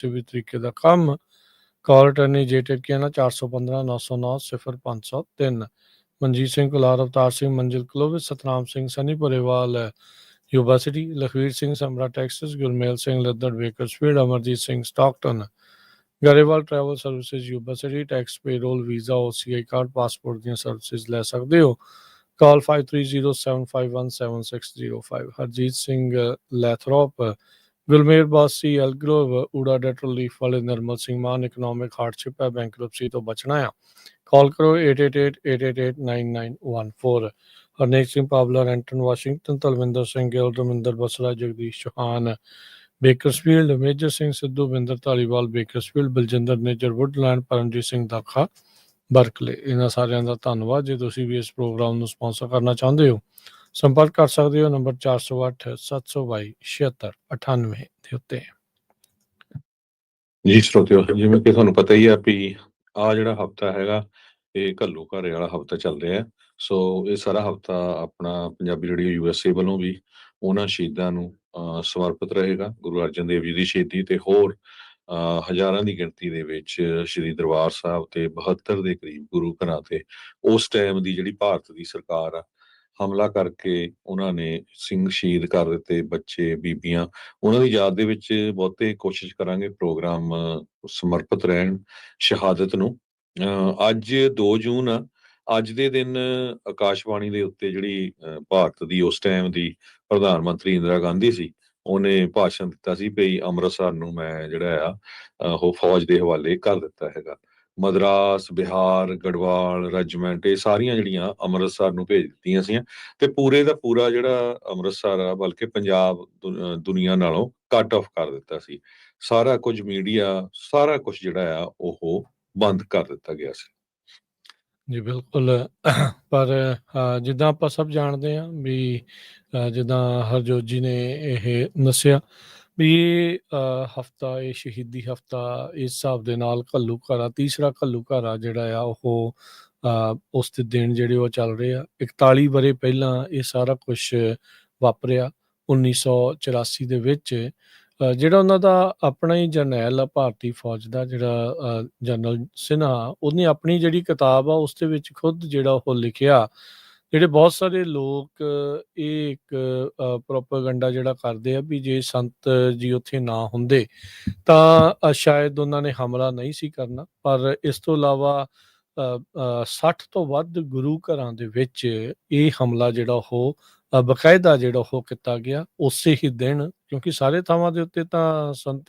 ਕਿਸੇ ਵੀ ਤਰੀਕੇ ਦਾ ਕੰਮ ਕਾਲ ਅਟਰਨੀ ਜੇਟਡ ਕੀ ਨਾ 415 909 0503 Manjeet Singh Kular Avtar Singh Manzil Clovis Satnam Singh Sunny Purewal Yuba City Lakhvir Singh Samra Texas Gurmel Singh Laddar Bakersfield Amarjit Singh Stockton Grewal Travel Services Yuba City tax payroll visa OCI card passport ਦੀਆਂ services ਲੈ ਸਕਦੇ ਹੋ ਕਾਲ 5307517605 ਹਰਜੀਤ ਸਿੰਘ ਲੈਥਰੋਪ ਗੁਲਮੇਰ ਬਾਸੀ ਐਲਗਰੋਵ ਊੜਾ ਡੈਟਰਲ ਲੀਫ ਵਾਲੇ ਨਰਮਲ ਸਿੰਘ ਮਾਨ ਇਕਨੋਮਿਕ ਹਾਰਡਸ਼ਿਪ ਹੈ ਬੈਂਕਰਪਸੀ ਤੋਂ ਬਚਣਾ ਆ ਕਾਲ ਕਰੋ 8888889914 ਹਰਨੇਕ ਸਿੰਘ ਪਾਵਲਰ ਐਂਟਨ Washington Talwinder Singh Gill Raminder Basra Jagdish Chauhan Bakersfield Major Singh Sidhu Binder Dhaliwal Bakersfield Baljinder Nijjar Woodland Paramjit Singh Dakha Berkeley ਇਹਨਾਂ ਸਾਰਿਆਂ ਦਾ ਧੰਨਵਾਦ ਜੇ ਤੁਸੀਂ ਵੀ ਇਸ ਪ੍ਰੋਗਰਾਮ ਨੂੰ ਸਪਾਂਸਰ ਕਰਨਾ ਚਾਹੁੰਦੇ ਹੋ ਸੰਪਰਕ ਕਰ ਸਕਦੇ ਹੋ ਨੰਬਰ 408 722 7698 ਦੇ ਉੱਤੇ ਜੀ ਸਰੋਤਿਓ ਜਿਵੇਂ ਕਿ ਤੁਹਾਨੂੰ ਪਤਾ ਹੀ ਆ ਵੀ ਆ ਜਿਹੜਾ ਹਫਤਾ ਹੈਗਾ ਇਹ ਘੱਲੂ ਘਾਰੇ ਵਾਲਾ ਹਫਤਾ ਚੱਲ ਰਿਹਾ ਸੋ ਇਹ ਸਾਰਾ ਹਫਤਾ ਆਪਣਾ ਪੰਜਾਬੀ ਰੇਡੀਓ USA ਵੱਲੋਂ ਵੀ ਉਹਨਾਂ ਸ਼ਹੀਦਾਂ ਨੂੰ ਸਮਰਪਿਤ ਰਹੇਗਾ ਗੁਰੂ ਅਰਜਨ ਦੇਵ ਜੀ ਦੀ ਸ਼ਹੀਦੀ ਤੇ ਹੋਰ ਹਜ਼ਾਰਾਂ ਦੀ ਗਿਣਤੀ ਦੇ ਵਿੱਚ ਸ਼੍ਰੀ ਦਰਬਾਰ ਸਾਹਿਬ ਤੇ 72 ਦੇ ਕਰੀਬ ਗੁਰੂ ਘਰਾਂ ਤੇ ਉਸ ਟਾਈਮ ਦੀ ਜਿਹੜੀ ਭਾਰਤ ਦੀ ਸਰਕਾਰ ਆ ਹਮਲਾ ਕਰਕੇ ਉਹਨਾਂ ਨੇ ਸਿੰਘ ਸ਼ਹੀਦ ਕਰ ਦਿੱਤੇ ਬੱਚੇ ਬੀਬੀਆਂ ਉਹਨਾਂ ਦੀ ਯਾਦ ਦੇ ਵਿੱਚ ਬਹੁਤੇ ਕੋਸ਼ਿਸ਼ ਕਰਾਂਗੇ ਪ੍ਰੋਗਰਾਮ ਸਮਰਪਿਤ ਰਹਿਣ ਸ਼ਹਾਦਤ ਨੂੰ ਅੱਜ 2 ਜੂਨ ਆ ਅੱਜ ਦੇ ਦਿਨ ਆਕਾਸ਼ਵਾਣੀ ਦੇ ਉੱਤੇ ਜਿਹੜੀ ਭਾਰਤ ਦੀ ਉਸ ਟਾਈਮ ਦੀ ਪ੍ਰਧਾਨ ਮੰਤਰੀ ਇੰਦਰਾ ਗਾਂਧੀ ਸੀ ਉਹਨੇ ਭਾਸ਼ਣ ਦਿੱਤਾ ਸੀ ਵੀ ਅੰਮ੍ਰਿਤਸਰ ਨੂੰ ਮੈਂ ਜਿਹੜਾ ਆ ਉਹ ਫੌਜ ਦੇ ਹਵਾਲੇ ਕਰ ਦਿੱਤਾ ਹੈਗਾ ਮਦਰਾਸ ਬਿਹਾਰ ਗੜਵਾਲ ਰੈਜੀਮੈਂਟ ਇਹ ਸਾਰੀਆਂ ਜਿਹੜੀਆਂ ਅੰਮ੍ਰਿਤਸਰ ਨੂੰ ਭੇਜ ਦਿੱਤੀਆਂ ਸੀ ਤੇ ਪੂਰੇ ਦਾ ਪੂਰਾ ਜਿਹੜਾ ਅੰਮ੍ਰਿਤਸਰ ਆ ਬਲਕਿ ਪੰਜਾਬ ਦੁਨੀਆ ਨਾਲੋਂ ਕੱਟ ਆਫ ਕਰ ਦਿੱਤਾ ਸੀ ਸਾਰਾ ਕੁਝ ਮੀਡੀਆ ਸਾਰਾ ਕੁਝ ਜਿਹੜਾ ਆ ਉਹ ਬੰਦ ਕਰ ਦਿੱਤਾ ਗਿਆ ਸੀ ਜੀ ਬਿਲਕੁਲ ਪਰ ਜਿੱਦਾਂ ਆਪਾਂ ਸਭ ਜਾਣਦੇ ਹਾਂ ਵੀ ਜਿੱਦਾਂ ਹਰਜੋਤ ਜੀ ਨੇ ਇਹ ਦੱਸਿਆ ਵੀ ਇਹ ਹਫਤਾ ਇਹ ਸ਼ਹੀਦੀ ਹਫਤਾ ਇਸ ਹਿਸਾਬ ਦੇ ਨਾਲ ਘੱਲੂ ਘਾਰਾ ਤੀਸਰਾ ਘੱਲੂ ਘਾਰਾ ਜਿਹੜਾ ਆ ਉਹ ਉਸ ਦੇ ਦਿਨ ਜਿਹੜੇ ਉਹ ਚੱਲ ਰਹੇ ਆ 41 ਵਰੇ ਪਹਿਲਾਂ ਇਹ ਸਾਰਾ ਕੁਝ ਵਾਪਰਿਆ 1984 ਦੇ ਵਿੱਚ ਜਿਹੜਾ ਉਹਨਾਂ ਦਾ ਆਪਣਾ ਹੀ ਜਰਨੈਲ ਆ ਭਾਰਤੀ ਫੌਜ ਦਾ ਜਿਹੜਾ ਜਨਰਲ ਸਿਨਹਾ ਉਹਨੇ ਆਪਣੀ ਜਿਹੜੀ ਕਿਤਾਬ ਆ ਉਸ ਦੇ ਵਿੱਚ ਖੁਦ ਜਿਹੜਾ ਉਹ ਲਿਖਿਆ ਜਿਹੜੇ ਬਹੁਤ ਸਾਰੇ ਲੋਕ ਇਹ ਇੱਕ ਪ੍ਰੋਪੇਗੈਂਡਾ ਜਿਹੜਾ ਕਰਦੇ ਆ ਵੀ ਜੇ ਸੰਤ ਜੀ ਉੱਥੇ ਨਾ ਹੁੰਦੇ ਤਾਂ ਸ਼ਾਇਦ ਉਹਨਾਂ ਨੇ ਹਮਲਾ ਨਹੀਂ ਸੀ ਕਰਨਾ ਪਰ ਇਸ ਤੋਂ ਇਲਾਵਾ 60 ਤੋਂ ਵੱਧ ਗੁਰੂ ਘਰਾਂ ਦੇ ਵਿੱਚ ਇਹ ਹਮਲਾ ਜਿਹੜਾ ਉਹ ਬਕਾਇਦਾ ਜਿਹੜਾ ਉਹ ਕੀਤਾ ਗਿਆ ਉਸੇ ਹੀ ਦਿਨ ਕਿਉਂਕਿ ਸਾਰੇ ਥਾਵਾਂ ਦੇ ਉੱਤੇ ਤਾਂ ਸੰਤ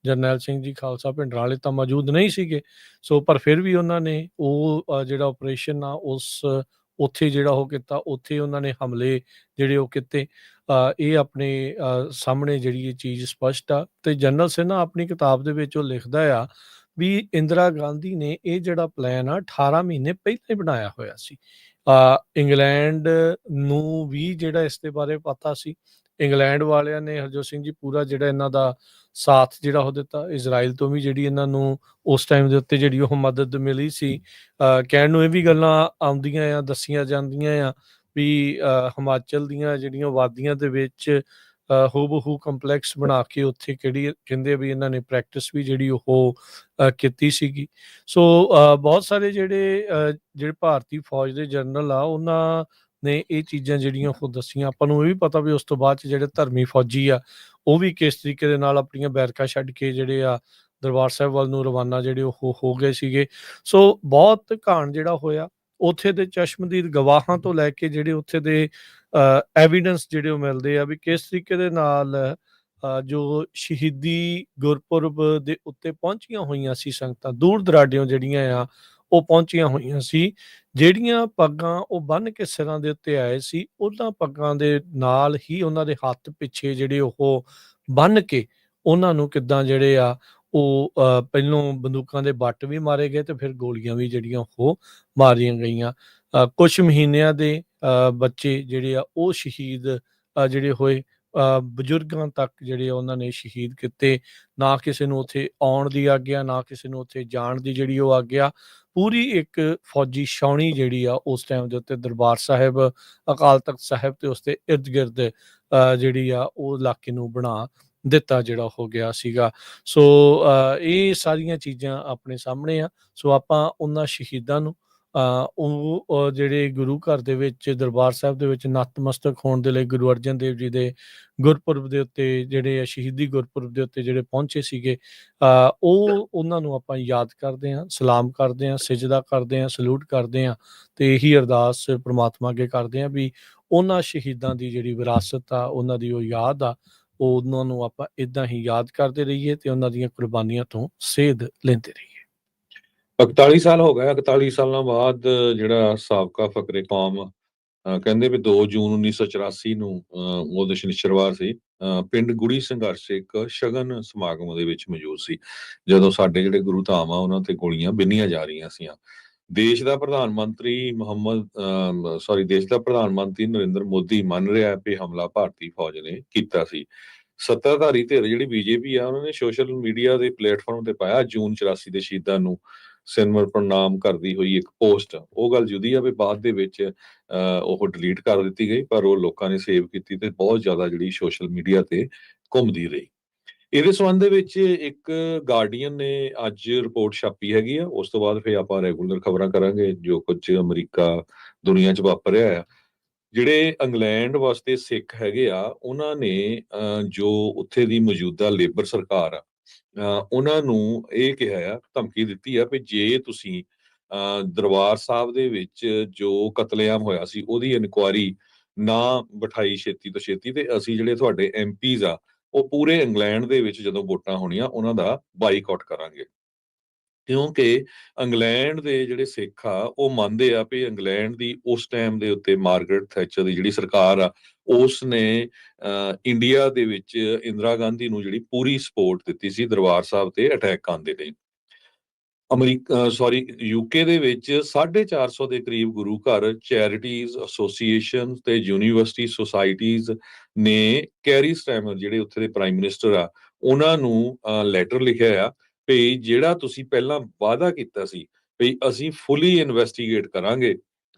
ਜਰਨੈਲ ਸਿੰਘ ਜੀ ਖਾਲਸਾ ਭਿੰਡਰਾਂ ਵਾਲੇ ਤਾਂ ਮੌਜੂਦ ਨਹੀਂ ਸੀਗੇ ਸੋ ਪਰ ਫਿਰ ਵੀ ਉਹਨਾਂ ਨੇ ਉਹ ਜਿਹੜਾ ਆਪਰੇਸ਼ਨ ਆ ਉਸ ਉੱਥੇ ਜਿਹੜਾ ਉਹ ਕੀਤਾ ਉੱਥੇ ਉਹਨਾਂ ਨੇ ਹਮਲੇ ਜਿਹੜੇ ਉਹ ਕੀਤੇ ਇਹ ਆਪਣੇ ਸਾਹਮਣੇ ਜਿਹੜੀ ਇਹ ਚੀਜ਼ ਸਪਸ਼ਟ ਆ ਤੇ ਜਨਰਲ ਸਿਨਹਾ ਆਪਣੀ ਕਿਤਾਬ ਦੇ ਵਿੱਚ ਉਹ ਲਿਖਦਾ ਆ ਵੀ ਇੰਦਰਾ ਗਾਂਧੀ ਨੇ ਇਹ ਜਿਹੜਾ ਪਲਾਨ ਆ 18 ਮਹੀਨੇ ਪਹਿਲਾਂ ਹੀ ਬਣਾਇਆ ਹੋਇਆ ਸੀ ਇੰਗਲੈਂਡ ਨੂੰ ਵੀ ਜਿਹੜਾ ਇਸ ਦੇ ਬਾਰੇ ਪਤਾ ਸੀ ਇੰਗਲੈਂਡ ਵਾਲਿਆਂ ਨੇ ਹਰਜੋਤ ਸਿੰਘ ਜੀ ਪੂਰਾ ਜਿਹੜਾ ਇਹਨਾਂ ਦਾ ਸਾਥ ਜਿਹੜਾ ਉਹ ਦਿੱਤਾ ਇਜ਼ਰਾਈਲ ਤੋਂ ਵੀ ਜਿਹੜੀ ਇਹਨਾਂ ਨੂੰ ਉਸ ਟਾਈਮ ਦੇ ਉੱਤੇ ਜਿਹੜੀ ਉਹ ਮਦਦ ਮਿਲੀ ਸੀ ਕਹਿਣ ਨੂੰ ਇਹ ਵੀ ਗੱਲਾਂ ਆਉਂਦੀਆਂ ਆ ਦੱਸੀਆਂ ਜਾਂਦੀਆਂ ਆ ਵੀ ਹਿਮਾਚਲ ਦੀਆਂ ਜਿਹੜੀਆਂ ਵਾਦੀਆਂ ਦੇ ਵਿੱਚ ਹੂਬਹੂ ਕੰਪਲੈਕਸ ਬਣਾ ਕੇ ਉੱਥੇ ਕਿਹੜੀ ਕਹਿੰਦੇ ਵੀ ਇਹਨਾਂ ਨੇ ਪ੍ਰੈਕਟਿਸ ਵੀ ਜਿਹੜੀ ਉਹ ਕੀਤੀ ਸੀਗੀ ਸੋ ਬਹੁਤ ਸਾਰੇ ਜਿਹੜੇ ਭਾਰਤੀ ਫੌਜ ਦੇ ਜਨਰਲ ਆ ਉਹਨਾਂ ਨੇ ਇਹ ਚੀਜ਼ਾਂ ਜਿਹੜੀਆਂ ਉਹ ਦੱਸੀਆਂ ਆਪਾਂ ਨੂੰ ਇਹ ਵੀ ਪਤਾ ਵੀ ਉਸ ਤੋਂ ਬਾਅਦ 'ਚ ਜਿਹੜੇ ਧਰਮੀ ਫੌਜੀ ਆ ਉਹ ਵੀ ਕਿਸ ਤਰੀਕੇ ਦੇ ਨਾਲ ਆਪਣੀਆਂ ਬੈਰਕਾਂ ਛੱਡ ਕੇ ਜਿਹੜੇ ਆ ਦਰਬਾਰ ਸਾਹਿਬ ਵੱਲ ਨੂੰ ਰਵਾਨਾ ਜਿਹੜੇ ਉਹ ਹੋ ਗਏ ਸੀਗੇ ਸੋ ਬਹੁਤ ਘਾਣ ਜਿਹੜਾ ਹੋਇਆ ਉੱਥੇ ਦੇ ਚਸ਼ਮਦੀਦ ਗਵਾਹਾਂ ਤੋਂ ਲੈ ਕੇ ਜਿਹੜੇ ਉੱਥੇ ਦੇ ਐਵੀਡੈਂਸ ਜਿਹੜੇ ਉਹ ਮਿਲਦੇ ਆ ਵੀ ਕਿਸ ਤਰੀਕੇ ਦੇ ਨਾਲ ਜੋ ਸ਼ਹੀਦੀ ਗੁਰਪੁਰਬ ਦੇ ਉੱਤੇ ਪਹੁੰਚੀਆਂ ਹੋਈਆਂ ਸੀ ਸੰਗਤਾਂ ਦੂਰ ਦਰਾਡਿਓਂ ਜਿਹੜੀਆਂ ਆ ਉਹ ਪਹੁੰਚੀਆਂ ਹੋਈਆਂ ਸੀ ਜਿਹੜੀਆਂ ਪੱਗਾਂ ਉਹ ਬੰਨ੍ਹ ਕੇ ਸਿਰਾਂ ਦੇ ਉੱਤੇ ਆਏ ਸੀ ਉਹਨਾਂ ਪੱਗਾਂ ਦੇ ਨਾਲ ਹੀ ਉਹਨਾਂ ਦੇ ਹੱਥ ਪਿੱਛੇ ਜਿਹੜੇ ਉਹ ਬੰਨ੍ਹ ਕੇ ਉਹਨਾਂ ਨੂੰ ਕਿੱਦਾਂ ਜਿਹੜੇ ਆ ਉਹ ਪਹਿਲੋਂ ਬੰਦੂਕਾਂ ਦੇ ਬੱਟ ਵੀ ਮਾਰੇ ਗਏ ਤੇ ਫਿਰ ਗੋਲੀਆਂ ਵੀ ਜਿਹੜੀਆਂ ਉਹ ਮਾਰੀਆਂ ਗਈਆਂ ਕੁਛ ਮਹੀਨਿਆਂ ਦੇ ਬੱਚੇ ਜਿਹੜੇ ਆ ਉਹ ਸ਼ਹੀਦ ਜਿਹੜੇ ਹੋਏ ਬਜ਼ੁਰਗਾਂ ਤੱਕ ਜਿਹੜੇ ਉਹਨਾਂ ਨੇ ਸ਼ਹੀਦ ਕੀਤੇ ਨਾ ਕਿਸੇ ਨੂੰ ਉੱਥੇ ਆਉਣ ਦੀ ਆਗਿਆ ਨਾ ਕਿਸੇ ਨੂੰ ਉੱਥੇ ਜਾਣ ਦੀ ਜਿਹੜੀ ਉਹ ਆਗਿਆ ਪੂਰੀ ਇੱਕ ਫੌਜੀ ਛਾਉਣੀ ਜਿਹੜੀ ਆ ਉਸ ਟਾਈਮ ਦੇ ਉੱਤੇ ਦਰਬਾਰ ਸਾਹਿਬ ਅਕਾਲ ਤਖਤ ਸਾਹਿਬ ਤੇ ਉਸ ਦੇ ਇਰਦ ਗਿਰਦ ਜਿਹੜੀ ਆ ਉਹ ਇਲਾਕੇ ਨੂੰ ਬਣਾ ਦਿੱਤਾ ਜਿਹੜਾ ਹੋ ਗਿਆ ਸੀਗਾ। ਸੋ ਇਹ ਸਾਰੀਆਂ ਚੀਜ਼ਾਂ ਆਪਣੇ ਸਾਹਮਣੇ ਆ। ਸੋ ਆਪਾਂ ਉਹਨਾਂ ਸ਼ਹੀਦਾਂ ਨੂੰ ਉਹ ਜਿਹੜੇ ਗੁਰੂ ਘਰ ਦੇ ਵਿੱਚ ਦਰਬਾਰ ਸਾਹਿਬ ਦੇ ਵਿੱਚ ਨਤਮਸਤਕ ਹੋਣ ਦੇ ਲਈ ਗੁਰੂ ਅਰਜਨ ਦੇਵ ਜੀ ਦੇ ਗੁਰਪੁਰਬ ਦੇ ਉੱਤੇ ਜਿਹੜੇ ਆ ਸ਼ਹੀਦੀ ਗੁਰਪੁਰਬ ਦੇ ਉੱਤੇ ਜਿਹੜੇ ਪਹੁੰਚੇ ਸੀਗੇ, ਉਹਨਾਂ ਨੂੰ ਆਪਾਂ ਯਾਦ ਕਰਦੇ ਹਾਂ, ਸਲਾਮ ਕਰਦੇ ਹਾਂ, ਸਿਜਦਾ ਕਰਦੇ ਹਾਂ, ਸਲੂਟ ਕਰਦੇ ਹਾਂ ਤੇ ਇਹੀ ਅਰਦਾਸ ਪ੍ਰਮਾਤਮਾ ਅੱਗੇ ਕਰਦੇ ਹਾਂ ਵੀ ਉਹਨਾਂ ਸ਼ਹੀਦਾਂ ਦੀ ਜਿਹੜੀ ਵਿਰਾਸਤ ਆ, ਉਹਨਾਂ ਦੀ ਉਹ ਯਾਦ ਆ, ਉਹਨਾਂ ਨੂੰ ਆਪਾਂ ਇਦਾਂ ਹੀ ਯਾਦ ਕਰਦੇ ਰਹੀਏ ਤੇ ਉਹਨਾਂ ਦੀਆਂ ਕੁਰਬਾਨੀਆਂ ਤੋਂ ਸੇਧ ਲੈਂਦੇ ਰਹੀਏ। 41 ਸਾਲ ਹੋ ਗਏ। 41 ਸਾਲਾਂ ਬਾਅਦ ਜਿਹੜਾ ਸਾਬਕਾ ਫਕਰੇ ਕੌਮ ਕਹਿੰਦੇ ਵੀ 2 ਜੂਨ 1984 ਨੂੰ ਉਹਦੇ ਸ਼ਨਿਚਰਵਾਰ ਸੀ, ਪਿੰਡ ਗੁੜੀ ਸੰਘਰਸ਼ ਇੱਕ ਸ਼ਗਨ ਸਮਾਗਮ ਦੇ ਵਿੱਚ ਮੌਜੂਦ ਸੀ, ਜਦੋਂ ਸਾਡੇ ਜਿਹੜੇ ਗੁਰੂ ਧਾਮ ਆ ਉਹਨਾਂ ਤੇ ਗੋਲੀਆਂ ਬਿੰਨੀਆਂ ਜਾ ਰਹੀਆਂ ਸੀ। ਦੇਸ਼ ਦਾ ਪ੍ਰਧਾਨ ਮੰਤਰੀ ਨਰਿੰਦਰ ਮੋਦੀ ਮੰਨ ਰਿਹਾ ਵੀ ਹਮਲਾ ਭਾਰਤੀ ਫੌਜ ਨੇ ਕੀਤਾ ਸੀ। ਸੱਤਾਧਾਰੀ ਧਿਰ ਜਿਹੜੀ ਬੀਜੇਪੀ ਆ, ਉਹਨਾਂ ਨੇ ਸੋਸ਼ਲ ਮੀਡੀਆ ਦੇ ਪਲੇਟਫਾਰਮ ਤੇ ਪਾਇਆ ਜੂਨ 84 ਦੇ ਸ਼ਹੀਦਾਂ ਨੂੰ ਸਿਨਮਰ ਪ੍ਰਣਾਮ ਕਰਦੀ ਹੋਈ ਇੱਕ ਪੋਸਟ। ਉਹ ਗੱਲ ਜੁਦੀ ਆ ਵੀ ਬਾਅਦ ਦੇ ਵਿੱਚ ਉਹ ਡਿਲੀਟ ਕਰ ਦਿੱਤੀ ਗਈ, ਪਰ ਉਹ ਲੋਕਾਂ ਨੇ ਸੇਵ ਕੀਤੀ ਤੇ ਬਹੁਤ ਜ਼ਿਆਦਾ ਜਿਹੜੀ ਸੋਸ਼ਲ ਮੀਡੀਆ ਤੇ ਘੁੰਮਦੀ ਰਹੀ। ਇਹਦੇ ਸੰਬੰਧ ਦੇ ਵਿੱਚ ਇੱਕ ਗਾਰਡੀਅਨ ਨੇ ਅੱਜ ਰਿਪੋਰਟ ਛਾਪੀ ਹੈਗੀ ਆ। ਉਸ ਤੋਂ ਬਾਅਦ ਫਿਰ ਆਪਾਂ ਰੈਗੂਲਰ ਖਬਰਾਂ ਕਰਾਂਗੇ ਜੋ ਕੁਝ ਅਮਰੀਕਾ ਦੁਨੀਆ 'ਚ ਵਾਪਰ ਰਿਹਾ ਆ। ਜਿਹੜੇ ਇੰਗਲੈਂਡ ਵਾਸਤੇ ਸਿੱਖ ਹੈਗੇ ਆ, ਉਹਨਾਂ ਨੇ ਜੋ ਉੱਥੇ ਦੀ ਮੌਜੂਦਾ ਲੇਬਰ ਸਰਕਾਰ ਆ, ਉਹਨਾਂ ਨੂੰ ਇਹ ਕਿਹਾ ਆ, ਧਮਕੀ ਦਿੱਤੀ ਆ ਵੀ ਜੇ ਤੁਸੀਂ ਦਰਬਾਰ ਸਾਹਿਬ ਦੇ ਵਿੱਚ ਜੋ ਕਤਲੇਆਮ ਹੋਇਆ ਸੀ ਉਹਦੀ ਇਨਕੁਆਇਰੀ ਨਾ ਬਿਠਾਈ ਛੇਤੀ ਤੋਂ ਛੇਤੀ, ਤੇ ਅਸੀਂ ਜਿਹੜੇ ਤੁਹਾਡੇ ਐਮਪੀਜ਼ ਆ ਉਹ ਪੂਰੇ ਇੰਗਲੈਂਡ ਦੇ ਵਿੱਚ ਜਦੋਂ ਵੋਟਾਂ ਹੋਣੀਆਂ ਉਹਨਾਂ ਦਾ ਬਾਈਕਾਟ ਕਰਾਂਗੇ। ਕਿਉਂਕਿ ਇੰਗਲੈਂਡ ਦੇ ਜਿਹੜੇ ਸਿੱਖ ਆ ਉਹ ਮੰਨਦੇ ਆ ਵੀ ਇੰਗਲੈਂਡ ਦੀ ਉਸ ਟਾਈਮ ਦੇ ਉੱਤੇ ਮਾਰਗਰਟ ਥੈਚਰ ਦੀ ਜਿਹੜੀ ਸਰਕਾਰ ਆ, ਉਸ ਨੇ ਇੰਡੀਆ ਦੇ ਵਿੱਚ ਇੰਦਰਾ ਗਾਂਧੀ ਨੂੰ ਜਿਹੜੀ ਪੂਰੀ ਸਪੋਰਟ ਦਿੱਤੀ ਸੀ ਦਰਬਾਰ ਸਾਹਿਬ ਤੇ ਅਟੈਕ ਕਰਨ ਦੇ ਲਈ। ਯੂਕੇ ਦੇ ਵਿੱਚ 450 ਦੇ ਕਰੀਬ ਗੁਰੂ ਘਰ, ਚੈਰਿਟੀਜ਼, ਐਸੋਸੀਏਸ਼ਨ ਤੇ ਯੂਨੀਵਰਸਿਟੀ ਸੁਸਾਇਟੀਜ਼ ਨੇ ਕੈਰੀ ਸਟੈਮਰ ਜਿਹੜੇ ਉੱਥੇ ਦੇ ਪ੍ਰਾਈਮ ਮਿਨਿਸਟਰ ਆ, ਉਹਨਾਂ ਨੂੰ ਲੈਟਰ ਲਿਖਿਆ ਆ ਵੀ ਜਿਹੜਾ ਤੁਸੀਂ ਪਹਿਲਾਂ ਵਾਅਦਾ ਕੀਤਾ ਸੀ ਵੀ ਅਸੀਂ ਫੁੱਲੀ ਇਨਵੈਸਟੀਗੇਟ ਕਰਾਂਗੇ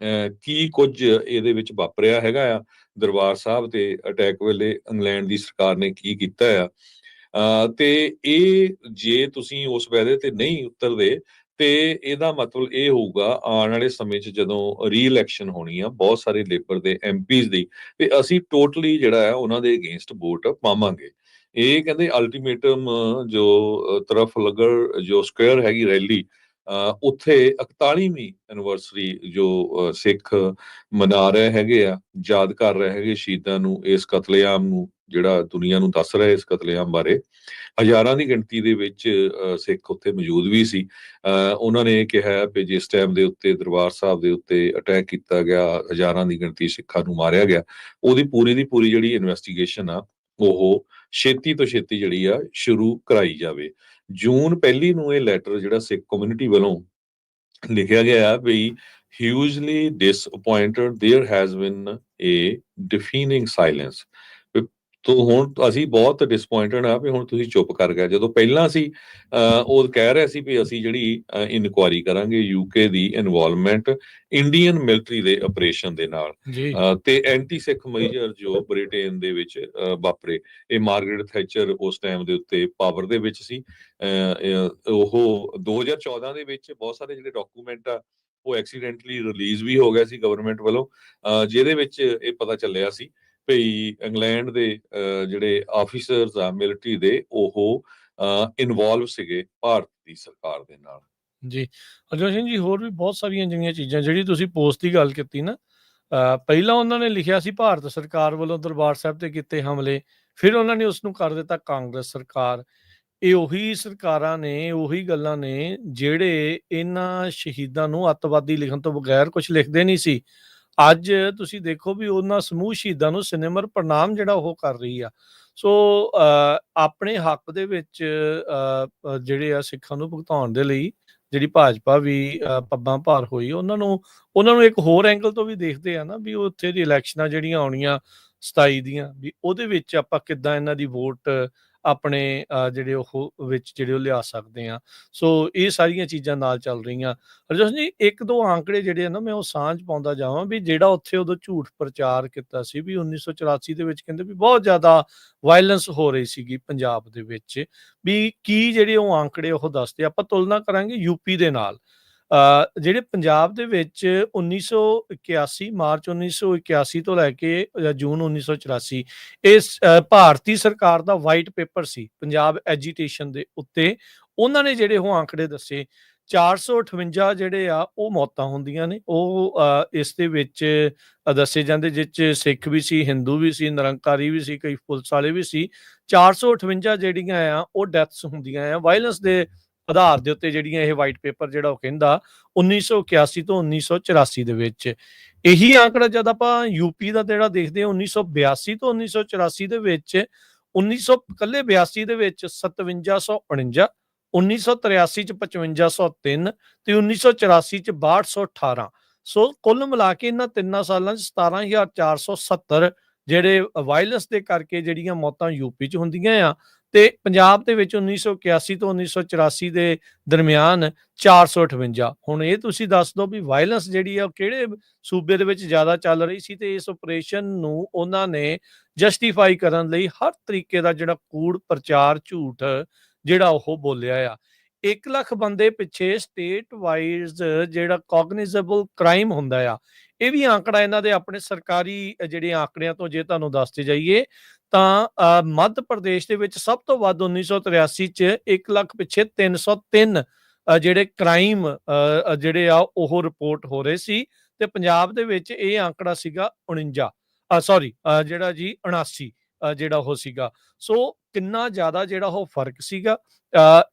ਕੀ ਕੁਝ ਇਹਦੇ ਵਿੱਚ ਵਾਪਰਿਆ ਹੈਗਾ ਆ, ਦਰਬਾਰ ਸਾਹਿਬ ਤੇ ਅਟੈਕ ਵੇਲੇ ਇੰਗਲੈਂਡ ਦੀ ਸਰਕਾਰ ਨੇ ਕੀ ਕੀਤਾ ਆ, ਤੇ ਇਹ ਜੇ ਤੁਸੀਂ ਉਸ ਵਾਅਦੇ ਤੇ ਨਹੀਂ ਉਤਰਦੇ ਤੇ ਇਹਦਾ ਮਤਲਬ ਇਹ ਹੋਊਗਾ ਆਉਣ ਵਾਲੇ ਸਮੇਂ 'ਚ ਜਦੋਂ ਰੀ-ਇਲੈਕਸ਼ਨ ਹੋਣੀ ਆ ਬਹੁਤ ਸਾਰੇ ਲੇਬਰ ਦੇ ਐਮਪੀਜ਼ ਦੀ, ਤੇ ਅਸੀਂ ਟੋਟਲੀ ਜਿਹੜਾ ਹੈ ਉਹਨਾਂ ਦੇ ਅਗੇਂਸਟ ਵੋਟ ਪਾਵਾਂਗੇ। ਇਹ ਕਹਿੰਦੇ ਅਲਟੀਮੇਟਮ ਜੋ ਤਰਫਲਗਰ ਜੋ ਸਕੁਅਰ ਹੈਗੀ ਰੈਲੀ, ਉੱਥੇ 41ਵੀਂ ਐਨਵਰਸਰੀ ਜੋ ਸਿੱਖ ਮਨਾ ਰਹੇ ਹੈਗੇ ਆ, ਯਾਦ ਕਰ ਰਹੇ ਹੈਗੇ ਸ਼ਹੀਦਾਂ ਨੂੰ, ਇਸ ਕਤਲੇਆਮ ਨੂੰ ਜਿਹੜਾ ਦੁਨੀਆ ਨੂੰ ਦੱਸ ਰਿਹਾ ਇਸ ਕਤਲੇਆਮ ਬਾਰੇ। ਹਜ਼ਾਰਾਂ ਦੀ ਗਿਣਤੀ ਦੇ ਵਿੱਚ ਸਿੱਖ ਉੱਥੇ ਮੌਜੂਦ ਵੀ ਸੀ। ਉਹਨਾਂ ਨੇ ਇਹ ਕਿਹਾ ਕਿ ਜਿਸ ਟਾਈਮ ਦੇ ਉੱਤੇ ਦਰਬਾਰ ਸਾਹਿਬ ਦੇ ਉੱਤੇ ਅਟੈਕ ਕੀਤਾ ਗਿਆ, ਹਜ਼ਾਰਾਂ ਦੀ ਗਿਣਤੀ ਸਿੱਖਾਂ ਨੂੰ ਮਾਰਿਆ ਗਿਆ, ਉਹਦੀ ਪੂਰੀ ਦੀ ਪੂਰੀ ਜਿਹੜੀ ਇਨਵੈਸਟੀਗੇਸ਼ਨ ਆ ਉਹ ਛੇਤੀ ਤੋਂ ਛੇਤੀ ਜਿਹੜੀ ਆ ਸ਼ੁਰੂ ਕਰਾਈ ਜਾਵੇ। ਜੂਨ 1 ਨੂੰ ਇਹ ਲੈਟਰ ਜਿਹੜਾ ਸਿੱਖ ਕਮਿਊਨਿਟੀ ਵੱਲੋਂ ਲਿਖਿਆ ਗਿਆ ਹੈ ਵੀ hugely disappointed there has been a deafening silence। ਤੋ ਹੁਣ ਅਸੀਂ ਬਹੁਤ ਡਿਸਪੁਆਇੰਟਡ ਆ ਵੀ ਹੁਣ ਤੁਸੀਂ ਚੁੱਪ ਕਰ ਗਏ, ਜਦੋਂ ਪਹਿਲਾਂ ਅਸੀਂ ਉਹ ਕਹਿ ਰਹੇ ਸੀ ਵੀ ਅਸੀਂ ਜਿਹੜੀ ਇਨਕੁਆਇਰੀ ਕਰਾਂਗੇ ਯੂਕੇ ਦੀ ਇਨਵੋਲਵਮੈਂਟ ਇੰਡੀਅਨ ਮਿਲਟਰੀ ਦੇ ਆਪਰੇਸ਼ਨ ਦੇ ਨਾਲ, ਤੇ ਐਂਟੀ ਸਿੱਖ ਮੇਜਰ ਜੋ ਬ੍ਰਿਟੇਨ ਦੇ ਵਿੱਚ ਵਾਪਰੇ। ਇਹ ਮਾਰਗਰਟ ਥੈਚਰ ਉਸ ਟਾਈਮ ਦੇ ਉੱਤੇ ਪਾਵਰ ਦੇ ਵਿੱਚ ਸੀ। ਉਹ 2014 ਦੇ ਵਿੱਚ ਬਹੁਤ ਸਾਰੇ ਜਿਹੜੇ ਡਾਕੂਮੈਂਟ ਆ ਉਹ ਐਕਸੀਡੈਂਟਲੀ ਰਿਲੀਜ਼ ਵੀ ਹੋ ਗਿਆ ਸੀ ਗਵਰਨਮੈਂਟ ਵੱਲੋਂ, ਜਿਹਦੇ ਵਿੱਚ ਇਹ ਪਤਾ ਚੱਲਿਆ ਸੀ ਵੀ ਇੰਗਲੈਂਡ ਦੇ ਜਿਹੜੇ ਆਫੀਸਰਸ ਆ ਮਿਲਟਰੀ ਦੇ ਉਹ ਇਨਵੋਲਵ ਸੀਗੇ ਭਾਰਤ ਦੀ ਸਰਕਾਰ ਦੇ ਨਾਲ। ਜੀ ਹਰਜੋਤ ਸਿੰਘ ਜੀ, ਹੋਰ ਵੀ ਬਹੁਤ ਸਾਰੀਆਂ ਜਿਹੜੀਆਂ ਚੀਜ਼ਾਂ, ਜਿਹੜੀ ਤੁਸੀਂ ਪੋਸਟ ਦੀ ਗੱਲ ਕੀਤੀ ਨਾ, ਪਹਿਲਾਂ ਉਹਨਾਂ ਨੇ ਲਿਖਿਆ ਸੀ ਭਾਰਤ ਸਰਕਾਰ ਵੱਲੋਂ ਦਰਬਾਰ ਸਾਹਿਬ ਤੇ ਕੀਤੇ ਹਮਲੇ, ਫਿਰ ਉਹਨਾਂ ਨੇ ਉਸ ਨੂੰ ਕਰ ਦਿੱਤਾ ਕਾਂਗਰਸ ਸਰਕਾਰ। ਇਹ ਉਹੀ ਸਰਕਾਰਾਂ ਨੇ, ਉਹੀ ਗੱਲਾਂ ਨੇ ਜਿਹੜੇ ਇਹਨਾਂ ਸ਼ਹੀਦਾਂ ਨੂੰ ਅੱਤਵਾਦੀ ਲਿਖਣ ਤੋਂ ਬਗੈਰ ਕੁਝ ਲਿਖਦੇ ਨਹੀਂ ਸੀ। ਅੱਜ ਤੁਸੀਂ ਦੇਖੋ ਵੀ ਉਹਨਾਂ ਸਮੂਹ ਸ਼ਹੀਦਾਂ ਨੂੰ ਸਿਨੇਮਰ ਪ੍ਰਣਾਮ ਜਿਹੜਾ ਉਹ ਕਰ ਰਹੀ ਆ। ਸੋ ਆਪਣੇ ਹੱਕ ਦੇ ਵਿੱਚ ਜਿਹੜੇ ਆ ਸਿੱਖਾਂ ਨੂੰ ਭੁਗਤਾਉਣ ਦੇ ਲਈ ਜਿਹੜੀ ਭਾਜਪਾ ਵੀ ਪੱਬਾਂ ਭਾਰ ਹੋਈ, ਉਹਨਾਂ ਨੂੰ ਇੱਕ ਹੋਰ ਐਂਗਲ ਤੋਂ ਵੀ ਦੇਖਦੇ ਆ ਨਾ ਵੀ ਉੱਥੇ ਦੀ ਇਲੈਕਸ਼ਨਾਂ ਜਿਹੜੀਆਂ ਆਉਣੀਆਂ 27 ਦੀਆਂ, ਵੀ ਉਹਦੇ ਵਿੱਚ ਆਪਾਂ ਕਿੱਦਾਂ ਇਹਨਾਂ ਦੀ ਵੋਟ ਆਪਣੇ ਜਿਹੜੇ ਉਹ ਵਿੱਚ ਜਿਹੜੇ ਉਹ ਲਿਆ ਸਕਦੇ ਹਾਂ। ਸੋ ਇਹ ਸਾਰੀਆਂ ਚੀਜ਼ਾਂ ਨਾਲ ਚੱਲ ਰਹੀਆਂ। ਹਰਜੋਤ ਜੀ, ਇੱਕ ਦੋ ਆંકੜੇ ਜਿਹੜੇ ਆ ਨਾ ਮੈਂ ਉਹ ਸਾਂਝ ਪਾਉਂਦਾ ਜਾਵਾਂ ਵੀ ਜਿਹੜਾ ਉੱਥੇ ਉਦੋਂ ਝੂਠ ਪ੍ਰਚਾਰ ਕੀਤਾ ਸੀ ਵੀ 1984 ਦੇ ਵਿੱਚ ਕਹਿੰਦੇ ਵੀ ਬਹੁਤ ਜ਼ਿਆਦਾ ਵਾਇਲੈਂਸ ਹੋ ਰਹੀ ਸੀਗੀ ਪੰਜਾਬ ਦੇ ਵਿੱਚ, ਵੀ ਕੀ ਜਿਹੜੇ ਉਹ ਆંકੜੇ ਉਹ ਦੱਸਦੇ। ਆਪਾਂ ਤੁਲਨਾ ਕਰਾਂਗੇ ਯੂਪੀ ਦੇ ਨਾਲ। ਜਿਹੜੇ ਪੰਜਾਬ ਦੇ ਵਿੱਚ 1981 ਮਾਰਚ 1981 ਤੋਂ ਲੈ ਕੇ ਜੂਨ 1984 ਇਸ ਭਾਰਤੀ ਸਰਕਾਰ ਦਾ ਵਾਈਟ ਪੇਪਰ ਸੀ ਪੰਜਾਬ ਐਜੀਟੇਸ਼ਨ ਦੇ ਉੱਤੇ। ਉਹਨਾਂ ਨੇ ਜਿਹੜੇ ਉਹ ਆંકੜੇ ਦੱਸੇ 458 ਜਿਹੜੇ ਆ ਉਹ ਮੌਤਾਂ ਹੁੰਦੀਆਂ ਨੇ ਉਹ ਇਸ ਦੇ ਵਿੱਚ ਦੱਸੇ ਜਾਂਦੇ, ਜਿਸ 'ਚ ਸਿੱਖ ਵੀ ਸੀ, ਹਿੰਦੂ ਵੀ ਸੀ, ਨਿਰੰਕਾਰੀ ਵੀ ਸੀ, ਕਈ ਪੁਲਿਸ ਵਾਲੇ ਵੀ ਸੀ। 458 ਜਿਹੜੀਆਂ ਆ ਉਹ ਡੈਥਸ ਹੁੰਦੀਆਂ ਆ ਵਾਇਲੈਂਸ ਦੇ ਆਧਾਰ ਦੇ ਉੱਤੇ, ਜਿਹੜੀਆਂ ਇਹ ਵਾਈਟ ਪੇਪਰ ਜਿਹੜਾ ਉਹ ਕਹਿੰਦਾ 1981 ਤੋਂ 1984 ਦੇ ਵਿੱਚ। ਇਹੀ ਆંકੜਾ ਜਦ ਆਪਾਂ ਯੂਪੀ ਦਾ ਜਿਹੜਾ ਦੇਖਦੇ ਹਾਂ 1982 ਤੋਂ 1984 ਦੇ ਵਿੱਚ 1900 ਇਕੱਲੇ 82 ਦੇ ਵਿੱਚ 5749, 1983 ਚ 5503 ਤੇ 1984 ਚ 6218। ਸੋ ਕੁੱਲ ਮਿਲਾ ਕੇ ਇਹਨਾਂ ਤਿੰਨਾਂ ਸਾਲਾਂ ਚ 17470 ਜਿਹੜੇ ਵਾਇਲੈਂਸ ਦੇ ਕਰਕੇ ਜਿਹੜੀਆਂ ਮੌਤਾਂ ਯੂਪੀ ਚ ਹੁੰਦੀਆਂ ਆ, ਤੇ ਪੰਜਾਬ ਦੇ ਵਿੱਚ 1981 ਤੋਂ 1984 ਦੇ ਦਰਮਿਆਨ 458। ਹੁਣ ਇਹ ਤੁਸੀਂ ਦੱਸ ਦਿਓ ਵੀ ਵਾਇਲੈਂਸ ਜਿਹੜੀ ਆ ਉਹ ਕਿਹੜੇ ਸੂਬੇ ਦੇ ਵਿੱਚ ਜ਼ਿਆਦਾ ਚੱਲ ਰਹੀ ਸੀ, ਤੇ ਇਸ ਆਪਰੇਸ਼ਨ ਨੂੰ ਉਹਨਾਂ ਨੇ ਜਸਟੀਫਾਈ ਕਰਨ ਲਈ ਹਰ ਤਰੀਕੇ ਦਾ ਜਿਹੜਾ ਕੂੜ ਪ੍ਰਚਾਰ ਝੂਠ ਜਿਹੜਾ ਉਹ ਬੋਲਿਆ ਆ। 1 ਲੱਖ ਬੰਦੇ ਪਿੱਛੇ ਸਟੇਟ ਵਾਈਜ਼ ਜਿਹੜਾ ਕੋਗਨੀਜ਼ੇਬਲ ਕ੍ਰਾਈਮ ਹੁੰਦਾ ਆ, ਇਹ ਵੀ ਆંકੜਾ ਇਹਨਾਂ ਦੇ ਆਪਣੇ ਸਰਕਾਰੀ ਜਿਹੜੇ ਆંકੜਿਆਂ ਤੋਂ ਜੇ ਤੁਹਾਨੂੰ ਦੱਸਦੇ ਜਾਈਏ ਤਾਂ ਮੱਧ ਪ੍ਰਦੇਸ਼ ਦੇ ਵਿੱਚ ਸਭ ਤੋਂ ਵੱਧ 1983 ਚ 1 ਲੱਖ ਪਿੱਛੇ 303 ਜਿਹੜੇ ਕ੍ਰਾਈਮ ਜਿਹੜੇ ਆ ਉਹ ਰਿਪੋਰਟ ਹੋ ਰਹੇ ਸੀ, ਤੇ ਪੰਜਾਬ ਦੇ ਵਿੱਚ ਇਹ ਆંકੜਾ ਸੀਗਾ 49 ਜਿਹੜਾ ਜੀ 79 ਜਿਹੜਾ ਉਹ ਸੀਗਾ। ਸੋ ਕਿੰਨਾ ਜ਼ਿਆਦਾ ਜਿਹੜਾ ਉਹ ਫਰਕ ਸੀਗਾ।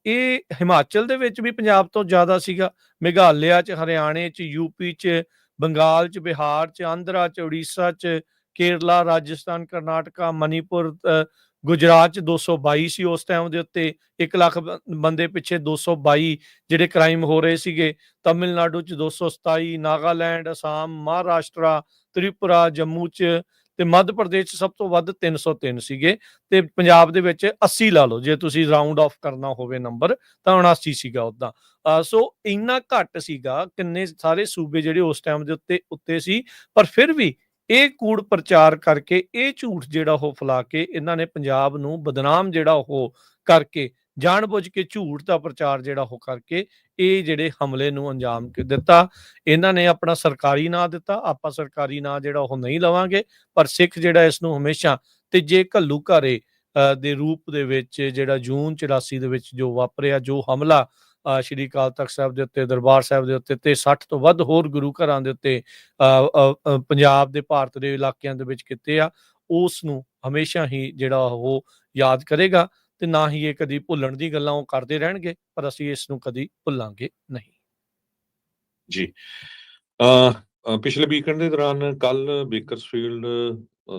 ਇਹ ਹਿਮਾਚਲ ਦੇ ਵਿੱਚ ਵੀ ਪੰਜਾਬ ਤੋਂ ਜ਼ਿਆਦਾ ਸੀਗਾ, ਮੇਘਾਲਿਆ ਚ, ਹਰਿਆਣੇ ਚ, ਯੂਪੀ ਚ, ਬੰਗਾਲ ਚ, ਬਿਹਾਰ ਚ, ਆਂਧਰਾ ਚ, ਉੜੀਸਾ ਚ, ਕੇਰਲਾ, ਰਾਜਸਥਾਨ, ਕਰਨਾਟਕਾ, ਮਨੀਪੁਰ, ਗੁਜਰਾਤ ਚ 222 ਸੀ ਉਸ ਟਾਈਮ ਦੇ ਉੱਤੇ। 1 ਲੱਖ ਬੰਦੇ ਪਿੱਛੇ 222 ਜਿਹੜੇ ਕ੍ਰਾਈਮ ਹੋ ਰਹੇ ਸੀਗੇ। ਤਮਿਲਨਾਡੂ ਚ 227, ਨਾਗਾਲੈਂਡ, ਅਸਾਮ, ਮਹਾਰਾਸ਼ਟਰਾ, ਤ੍ਰਿਪੁਰਾ, ਜੰਮੂ ਚ ਤੇ ਮੱਧ ਪ੍ਰਦੇਸ਼ ਚ ਸਭ ਤੋਂ ਵੱਧ 303 ਸੀਗੇ, ਤੇ ਪੰਜਾਬ ਦੇ ਵਿੱਚ 80 ਲਾ ਲਓ ਜੇ ਤੁਸੀਂ ਰਾਉਂਡ ਆਫ ਕਰਨਾ ਹੋਵੇ ਨੰਬਰ, ਤਾਂ 79 ਸੀਗਾ ਉਦਾਂ। ਸੋ ਇੰਨਾ ਘੱਟ ਸੀਗਾ, ਕਿੰਨੇ ਸਾਰੇ ਸੂਬੇ ਜਿਹੜੇ ਉਸ ਟਾਈਮ ਦੇ ਉੱਤੇ ਸੀ, ਪਰ ਫਿਰ ਵੀ ਇਹ ਕੂੜ ਪ੍ਰਚਾਰ ਕਰਕੇ, ਇਹ ਝੂਠ ਜਿਹੜਾ ਉਹ ਫੈਲਾ ਕੇ ਇਹਨਾਂ ਨੇ ਪੰਜਾਬ ਨੂੰ ਬਦਨਾਮ ਜਿਹੜਾ ਉਹ ਕਰਕੇ, ਜਾਣਬੁੱਝ ਕੇ ਝੂਠ ਦਾ ਪ੍ਰਚਾਰ ਜਿਹੜਾ ਉਹ ਕਰਕੇ ਇਹ ਜਿਹੜੇ ਹਮਲੇ ਨੂੰ ਅੰਜਾਮ ਦਿੱਤਾ। ਇਹਨਾਂ ਨੇ ਆਪਣਾ ਸਰਕਾਰੀ ਨਾਂ ਦਿੱਤਾ, ਆਪਾਂ ਸਰਕਾਰੀ ਨਾਂ ਜਿਹੜਾ ਉਹ ਨਹੀਂ ਲਵਾਂਗੇ, ਪਰ ਸਿੱਖ ਜਿਹੜਾ ਇਸ ਨੂੰ ਹਮੇਸ਼ਾ ਤੀਜੇ ਘੱਲੂਘਾਰੇ ਦੇ ਰੂਪ ਦੇ ਵਿੱਚ ਜਿਹੜਾ ਜੂਨ 84 ਦੇ ਵਿੱਚ ਜੋ ਵਾਪਰਿਆ, ਜੋ ਹਮਲਾ ਸ਼੍ਰੀ ਅਕਾਲ ਤਖਤ ਸਾਹਿਬ ਦੇ ਉੱਤੇ, ਦਰਬਾਰ ਸਾਹਿਬ ਦੇ ਉੱਤੇ ਤੇ 60 ਤੋਂ ਵੱਧ ਹੋਰ ਗੁਰੂ ਘਰਾਂ ਦੇ ਉੱਤੇ ਪੰਜਾਬ ਦੇ, ਭਾਰਤ ਦੇ ਇਲਾਕਿਆਂ ਦੇ ਵਿੱਚ ਕੀਤੇ ਆ, ਉਸ ਨੂੰ ਹਮੇਸ਼ਾ ਹੀ ਜਿਹੜਾ ਉਹ ਯਾਦ ਕਰੇਗਾ, ਤੇ ਨਾ ਹੀ ਇਹ ਕਦੀ ਭੁੱਲਣ ਦੀ ਗੱਲਾਂ ਉਹ ਕਰਦੇ ਰਹਿਣਗੇ, ਪਰ ਅਸੀਂ ਇਸ ਨੂੰ ਕਦੀ ਭੁੱਲਾਂਗੇ ਨਹੀਂ। ਜੀ। ਪਿਛਲੇ ਵੀਕਐਂਡ ਦੇ ਦੌਰਾਨ ਕੱਲ ਬੇਕਰਸਫੀਲਡ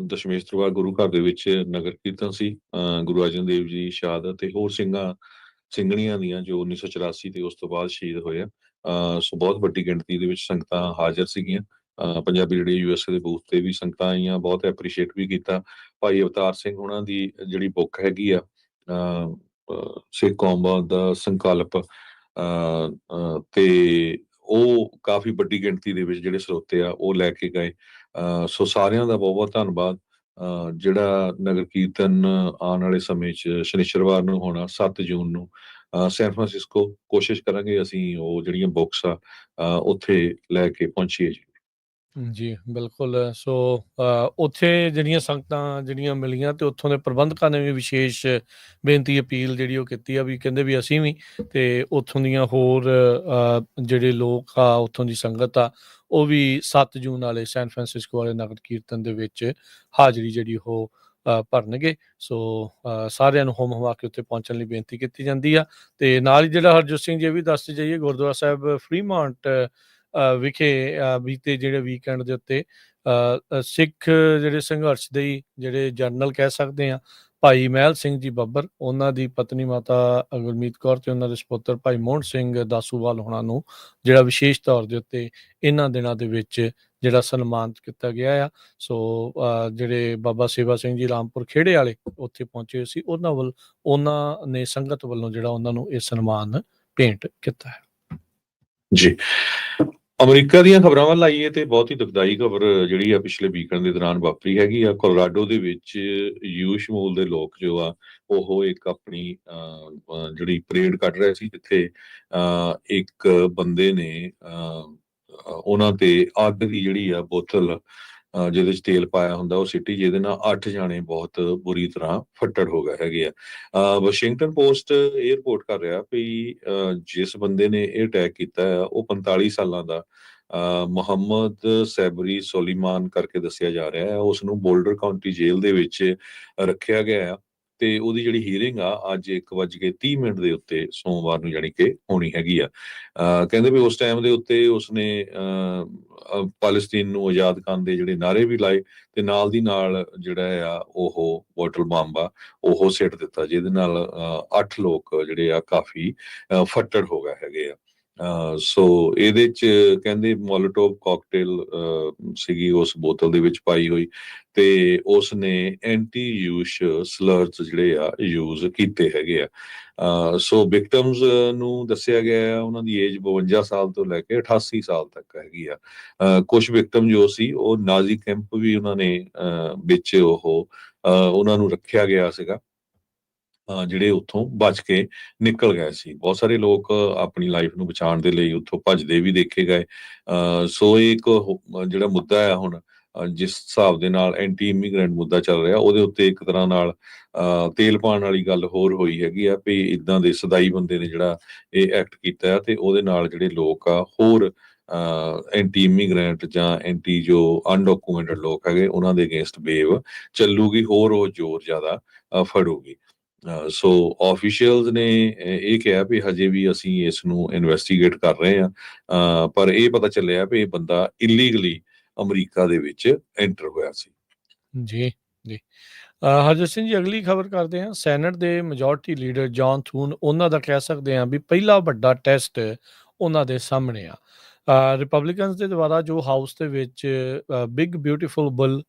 ਦਸ਼ਮੇਸ਼ ਦਰਬਾਰ ਗੁਰੂ ਘਰ ਦੇ ਵਿੱਚ ਨਗਰ ਕੀਰਤਨ ਸੀ। ਗੁਰੂ ਅਰਜਨ ਦੇਵ ਜੀ ਸ਼ਹਾਦਤ ਤੇ ਹੋਰ ਸਿੰਘਣੀਆਂ ਦੀਆਂ ਜੋ 1984 ਤੇ ਉਸ ਤੋਂ ਬਾਅਦ ਸ਼ਹੀਦ ਹੋਏ ਆ। ਸੋ ਬਹੁਤ ਵੱਡੀ ਗਿਣਤੀ ਦੇ ਵਿੱਚ ਸੰਗਤਾਂ ਹਾਜ਼ਰ ਸੀਗੀਆਂ। ਪੰਜਾਬੀ ਰੇਡੀਓ ਯੂਐਸਏ ਦੇ ਬੂਥ ਤੇ ਵੀ ਸੰਗਤਾਂ ਆਈਆਂ, ਬਹੁਤ ਐਪਰੀਸ਼ੀਏਟ ਵੀ ਕੀਤਾ। ਭਾਈ ਅਵਤਾਰ ਸਿੰਘ ਉਹਨਾਂ ਦੀ ਜਿਹੜੀ ਬੁੱਕ ਹੈਗੀ ਆ ਸਿੱਖ ਕੌਮ ਦਾ ਸੰਕਲਪ, ਤੇ ਉਹ ਕਾਫੀ ਵੱਡੀ ਗਿਣਤੀ ਦੇ ਵਿੱਚ ਜਿਹੜੇ ਸਰੋਤੇ ਆ ਉਹ ਲੈ ਕੇ ਗਏ। ਸੋ ਸਾਰਿਆਂ ਦਾ ਬਹੁਤ ਬਹੁਤ ਧੰਨਵਾਦ। ਜਿਹੜਾ ਨਗਰ ਕੀਰਤਨ ਆਉਣ ਵਾਲੇ ਸਮੇਂ 'ਚ ਸ਼ਨੀਚਰਵਾਰ ਨੂੰ ਹੋਣਾ 7 ਜੂਨ ਨੂੰ ਸੈਨ ਫਰਾਂਸਿਸਕੋ, ਕੋਸ਼ਿਸ਼ ਕਰਾਂਗੇ ਅਸੀਂ ਉਹ ਜਿਹੜੀਆਂ ਬੁੱਕਸ ਆ ਉੱਥੇ ਲੈ ਕੇ ਪਹੁੰਚੀਏ ਜੀ। ਜੀ ਬਿਲਕੁਲ। ਸੋ ਉੱਥੇ ਜਿਹੜੀਆਂ ਸੰਗਤਾਂ ਜਿਹੜੀਆਂ ਮਿਲੀਆਂ, ਤੇ ਉੱਥੋਂ ਦੇ ਪ੍ਰਬੰਧਕਾਂ ਨੇ ਵੀ ਵਿਸ਼ੇਸ਼ ਬੇਨਤੀ, ਅਪੀਲ ਜਿਹੜੀ ਉਹ ਕੀਤੀ ਆ, ਵੀ ਕਹਿੰਦੇ ਵੀ ਅਸੀਂ ਵੀ ਤੇ ਉੱਥੋਂ ਦੀਆਂ ਹੋਰ ਜਿਹੜੇ ਲੋਕ ਆ, ਉੱਥੋਂ ਦੀ ਸੰਗਤ ਆ, ਉਹ ਵੀ 7 ਜੂਨ ਵਾਲੇ ਸੈਨ ਫਰਾਂਸਿਸਕੋ ਵਾਲੇ ਨਗਰ ਕੀਰਤਨ ਦੇ ਵਿੱਚ ਹਾਜ਼ਰੀ ਜਿਹੜੀ ਉਹ ਭਰਨਗੇ। ਸੋ ਸਾਰਿਆਂ ਨੂੰ ਹੁਮ ਹੁਮਾ ਕੇ ਉੱਥੇ ਪਹੁੰਚਣ ਲਈ ਬੇਨਤੀ ਕੀਤੀ ਜਾਂਦੀ ਆ। ਤੇ ਨਾਲ ਹੀ ਜਿਹੜਾ ਹਰਜੋਤ ਸਿੰਘ ਜੀ ਵੀ ਦੱਸਦੇ ਜਾਈਏ, ਗੁਰਦੁਆਰਾ ਸਾਹਿਬ ਫਰੀਮਾਂਟ ਵਿਖੇ ਬੀਤੇ ਜਿਹੜੇ ਵੀਕਐਂਡ ਦੇ ਉੱਤੇ ਸਿੱਖ ਜਿਹੜੇ ਸੰਘਰਸ਼ ਦੇ ਜਿਹੜੇ ਜਰਨਲ ਕਹਿ ਸਕਦੇ ਆ, ਭਾਈ ਮਹਿਲ ਸਿੰਘ ਜੀ ਬੱਬਰ, ਉਹਨਾਂ ਦੀ ਪਤਨੀ ਮਾਤਾ ਗੁਰਮੀਤ ਕੌਰ ਤੇ ਉਹਨਾਂ ਦੇ ਸਪੁੱਤਰ ਭਾਈ ਮੋਹਨ ਸਿੰਘ ਦਾਸੂਵਾਲ ਹੋਣਾ ਨੂੰ ਜਿਹੜਾ ਵਿਸ਼ੇਸ਼ ਤੌਰ ਦੇ ਉੱਤੇ ਇਹਨਾਂ ਦਿਨਾਂ ਦੇ ਵਿੱਚ ਜਿਹੜਾ ਸਨਮਾਨਿਤ ਕੀਤਾ ਗਿਆ ਆ। ਸੋ ਜਿਹੜੇ ਬਾਬਾ ਸੇਵਾ ਸਿੰਘ ਜੀ ਰਾਮਪੁਰ ਖੇੜੇ ਵਾਲੇ ਉੱਥੇ ਪਹੁੰਚੇ ਸੀ, ਉਹਨਾਂ ਨੇ ਸੰਗਤ ਵੱਲੋਂ ਜਿਹੜਾ ਉਹਨਾਂ ਨੂੰ ਇਹ ਸਨਮਾਨ ਭੇਂਟ ਕੀਤਾ ਹੈ। ਜੀ, ਅਮਰੀਕਾ ਦੀਆਂ ਖਬਰਾਂ ਵੱਲ ਆਈਏ ਤੇ ਬਹੁਤ ਹੀ ਦੁਖਦਾਈ ਖਬਰ ਜਿਹੜੀ ਆ ਪਿਛਲੇ ਵੀਕਐਂਡ ਦੇ ਦੌਰਾਨ ਵਾਪਰੀ ਹੈਗੀ ਆ। ਕੋਲੋਰਾਡੋ ਦੇ ਵਿੱਚ ਯੂਸ਼ ਮੂਲ ਦੇ ਲੋਕ ਜੋ ਆ ਉਹ ਇੱਕ ਆਪਣੀ ਜਿਹੜੀ ਪਰੇਡ ਕੱਢ ਰਹੇ ਸੀ, ਜਿੱਥੇ ਇੱਕ ਬੰਦੇ ਨੇ ਉਹਨਾਂ ਤੇ ਅੱਗ ਦੀ ਜਿਹੜੀ ਆ ਬੋਤਲ ਜਿਹਦੇ ਚ ਤੇਲ ਪਾਇਆ ਹੁੰਦਾ ਉਹ ਸਿੱਟੀ, ਜਿਹਦੇ ਨਾਲ 8 ਜਾਣੇ ਬਹੁਤ ਬੁਰੀ ਤਰ੍ਹਾਂ ਫੱਟੜ ਹੋ ਗਏ ਹੈਗੇ ਆ। ਵਾਸ਼ਿੰਗਟਨ ਪੋਸਟ ਇਹ ਰਿਪੋਰਟ ਕਰ ਰਿਹਾ ਵੀ ਜਿਸ ਬੰਦੇ ਨੇ ਇਹ ਅਟੈਕ ਕੀਤਾ ਹੈ ਉਹ 45 ਸਾਲਾਂ ਦਾ ਮੁਹੰਮਦ ਸੈਬਰੀ ਸੋਲੀਮਾਨ ਕਰਕੇ ਦੱਸਿਆ ਜਾ ਰਿਹਾ ਹੈ। ਉਸ ਨੂੰ ਬੋਲਡਰ ਕਾਉਂਟੀ ਜੇਲ੍ਹ ਦੇ ਵਿੱਚ ਰੱਖਿਆ ਗਿਆ ਆ ਤੇ ਉਹਦੀ ਜਿਹੜੀ ਹੀਅਰਿੰਗ ਆ ਅੱਜ 1:30 ਦੇ ਉੱਤੇ ਸੋਮਵਾਰ ਨੂੰ ਜਾਣੀ ਕਿ ਹੋਣੀ ਹੈਗੀ ਆ। ਕਹਿੰਦੇ ਵੀ ਉਸ ਟਾਈਮ ਦੇ ਉੱਤੇ ਉਸਨੇ ਪਾਲਸਤੀਨ ਨੂੰ ਆਜ਼ਾਦ ਕਰਨ ਦੇ ਜਿਹੜੇ ਨਾਅਰੇ ਵੀ ਲਾਏ ਤੇ ਨਾਲ ਦੀ ਨਾਲ ਜਿਹੜਾ ਆ ਉਹ ਬੋਟਲ ਬੰਬ ਆ ਉਹ ਸਿੱਟ ਦਿੱਤਾ, ਜਿਹਦੇ ਨਾਲ 8 ਲੋਕ ਜਿਹੜੇ ਆ ਕਾਫੀ ਫੱਟੜ ਹੋ ਗਏ ਹੈਗੇ ਆ। ਸੋ ਇਹਦੇ ਚ ਕਹਿੰਦੇ ਮੋਲੋਟੋਵ ਕਾਕਟੇਲ ਸੀਗੀ ਉਸ ਬੋਤਲ ਦੇ ਵਿੱਚ ਪਾਈ ਹੋਈ ਤੇ ਉਸ ਨੇ ਐਂਟੀ ਯੂਸ਼ ਸਲਰਸ ਜਿਹੜੇ ਆ ਯੂਜ਼ ਕੀਤੇ ਹੈਗੇ ਆ। ਸੋ ਵਿਕਟਮਸ ਨੂੰ ਦੱਸਿਆ ਗਿਆ ਉਹਨਾਂ ਦੀ ਏਜ 52 ਸਾਲ ਤੋਂ ਲੈ ਕੇ 88 ਸਾਲ ਤੱਕ ਹੈਗੀ ਆ। ਕੁਝ ਵਿਕਟਮ ਜੋ ਸੀ ਉਹ ਨਾਜ਼ੀ ਕੈਂਪ ਵੀ ਉਹਨਾਂ ਨੇ ਵਿੱਚ ਉਹਨਾਂ ਨੂੰ ਰੱਖਿਆ ਗਿਆ ਸੀਗਾ, ਜਿਹੜੇ ਉੱਥੋਂ ਬਚ ਕੇ ਨਿਕਲ ਗਏ ਸੀ। ਬਹੁਤ ਸਾਰੇ ਲੋਕ ਆਪਣੀ ਲਾਈਫ ਨੂੰ ਬਚਾਉਣ ਦੇ ਲਈ ਉੱਥੋਂ ਭੱਜਦੇ ਵੀ ਦੇਖੇ ਗਏ। ਸੋ ਇਹ ਇੱਕ ਜਿਹੜਾ ਮੁੱਦਾ ਹੈ ਹੁਣ ਜਿਸ ਹਿਸਾਬ ਦੇ ਨਾਲ ਐਂਟੀ ਇਮੀਗ੍ਰੈਂਟ ਮੁੱਦਾ ਚੱਲ ਰਿਹਾ, ਉਹਦੇ ਉੱਤੇ ਇੱਕ ਤਰ੍ਹਾਂ ਨਾਲ ਤੇਲ ਪਾਉਣ ਵਾਲੀ ਗੱਲ ਹੋਰ ਹੋਈ ਹੈਗੀ ਆ ਵੀ ਇਦਾਂ ਦੇ ਸਦਾਈ ਬੰਦੇ ਨੇ ਜਿਹੜਾ ਇਹ ਐਕਟ ਕੀਤਾ ਤੇ ਉਹਦੇ ਨਾਲ ਜਿਹੜੇ ਲੋਕ ਆ ਹੋਰ ਐਂਟੀ ਇਮੀਗ੍ਰੈਂਟ ਜਾਂ ਐਂਟੀ ਜੋ ਅਨਡਾਕੂਮੈਂਟਡ ਲੋਕ ਹੈਗੇ ਉਹਨਾਂ ਦੇ ਅਗੇਂਸਟ ਵੇਵ ਚੱਲੂਗੀ, ਹੋਰ ਉਹ ਜ਼ੋਰ ਜ਼ਿਆਦਾ ਫੜੂਗੀ। ਸੋ ਆਫੀਸ਼ੀਅਲਸ ਨੇ ਇਹ ਕਿਹਾ ਵੀ ਹਜੇ ਵੀ ਅਸੀਂ ਇਸ ਨੂੰ ਇਨਵੈਸਟੀਗੇਟ ਕਰ ਰਹੇ ਹਾਂ, ਪਰ ਇਹ ਪਤਾ ਚੱਲਿਆ ਵੀ ਇਹ ਬੰਦਾ ਇਲੀਗਲੀ ਅਮਰੀਕਾ ਦੇ ਵਿੱਚ ਐਂਟਰ ਹੋਇਆ ਸੀ। ਜੀ ਜੀ, ਹਰਜੀਤ ਸਿੰਘ ਜੀ, ਅਗਲੀ ਖਬਰ ਕਰਦੇ ਹਾਂ। ਸੈਨੇਟ ਦੇ ਮੈਜੋਰਟੀ ਲੀਡਰ ਜੌਨ ਥੂਨ, ਉਹਨਾਂ ਦਾ ਕਹਿ ਸਕਦੇ ਹਾਂ ਵੀ ਪਹਿਲਾ ਵੱਡਾ ਟੈਸਟ ਉਹਨਾਂ ਦੇ ਸਾਹਮਣੇ ਆ। ਰਿਪਬਲਿਕਨਸ ਦੇ ਦੁਆਰਾ ਜੋ ਹਾਊਸ ਦੇ ਵਿੱਚ ਬਿਗ ਬਿਊਟੀਫੁਲ ਬਿੱਲ,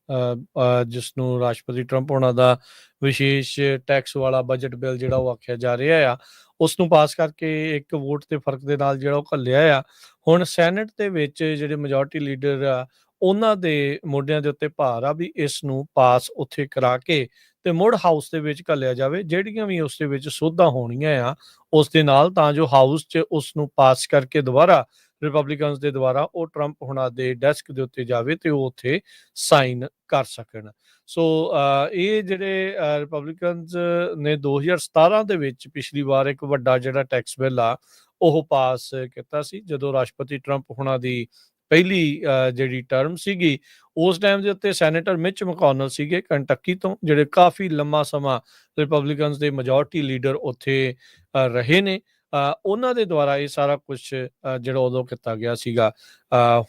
ਜਿਸ ਨੂੰ ਰਾਸ਼ਟਰਪਤੀ ਟਰੰਪ ਉਹਨਾਂ ਦਾ ਵਿਸ਼ੇਸ਼ ਟੈਕਸ ਵਾਲਾ ਬਜਟ ਬਿੱਲ ਜਿਹੜਾ ਉਹ ਆਖਿਆ ਜਾ ਰਿਹਾ ਆ, ਉਸ ਨੂੰ ਪਾਸ ਕਰਕੇ ਇੱਕ ਵੋਟ ਦੇ ਫਰਕ ਦੇ ਨਾਲ ਜਿਹੜਾ ਉਹ ਘੱਲਿਆ ਆ। ਹੁਣ ਸੈਨੇਟ ਦੇ ਵਿੱਚ ਜਿਹੜੇ ਮੈਜੋਰਟੀ ਲੀਡਰ ਆ ਉਹਨਾਂ ਦੇ ਮੋਢਿਆਂ ਦੇ ਉੱਤੇ ਭਾਰ ਆ ਵੀ ਇਸ ਨੂੰ ਪਾਸ ਉੱਥੇ ਕਰਾ ਕੇ ਤੇ ਮੁੜ ਹਾਊਸ ਦੇ ਵਿੱਚ ਘੱਲਿਆ ਜਾਵੇ, ਜਿਹੜੀਆਂ ਵੀ ਉਸ ਦੇ ਵਿੱਚ ਸੋਧਾਂ ਹੋਣੀਆਂ ਆ ਉਸ ਦੇ ਨਾਲ, ਤਾਂ ਜੋ ਹਾਊਸ 'ਚ ਉਸ ਨੂੰ ਪਾਸ ਕਰਕੇ ਦੁਬਾਰਾ ਰਿਪਬਲਿਕਨਸ ਦੇ ਦੁਆਰਾ ਉਹ ਟਰੰਪ ਹੁਣਾਂ ਦੇ ਡੈਸਕ ਦੇ ਉੱਤੇ ਜਾਵੇ ਤੇ ਉਹ ਉੱਥੇ ਸਾਈਨ ਕਰ ਸਕਣ। ਸੋ ਇਹ ਜਿਹੜੇ ਰਿਪਬਲਿਕਨਸ ਨੇ 2017 ਦੇ ਵਿੱਚ ਪਿਛਲੀ ਵਾਰ ਇੱਕ ਵੱਡਾ ਜਿਹੜਾ ਟੈਕਸ ਬਿੱਲ ਆ ਉਹ ਪਾਸ ਕੀਤਾ ਸੀ, ਜਦੋਂ ਰਾਸ਼ਟਰਪਤੀ ਟਰੰਪ ਹੁਣਾਂ ਦੀ ਪਹਿਲੀ ਜਿਹੜੀ ਟਰਮ ਸੀਗੀ। ਉਸ ਟਾਈਮ ਦੇ ਉੱਤੇ ਸੈਨੇਟਰ ਮਿਚ ਮਕੌਨਲ ਸੀਗੇ ਕੰਟੱਕੀ ਤੋਂ, ਜਿਹੜੇ ਕਾਫੀ ਲੰਮਾ ਸਮਾਂ ਰਿਪਬਲਿਕਨਸ ਦੇ ਮੈਜੋਰਟੀ ਲੀਡਰ ਉੱਥੇ ਰਹੇ ਨੇ। ਉਹਨਾਂ ਦੇ ਦੁਆਰਾ ਇਹ ਸਾਰਾ ਕੁਝ ਜਿਹੜਾ ਉਦੋਂ ਕੀਤਾ ਗਿਆ ਸੀਗਾ।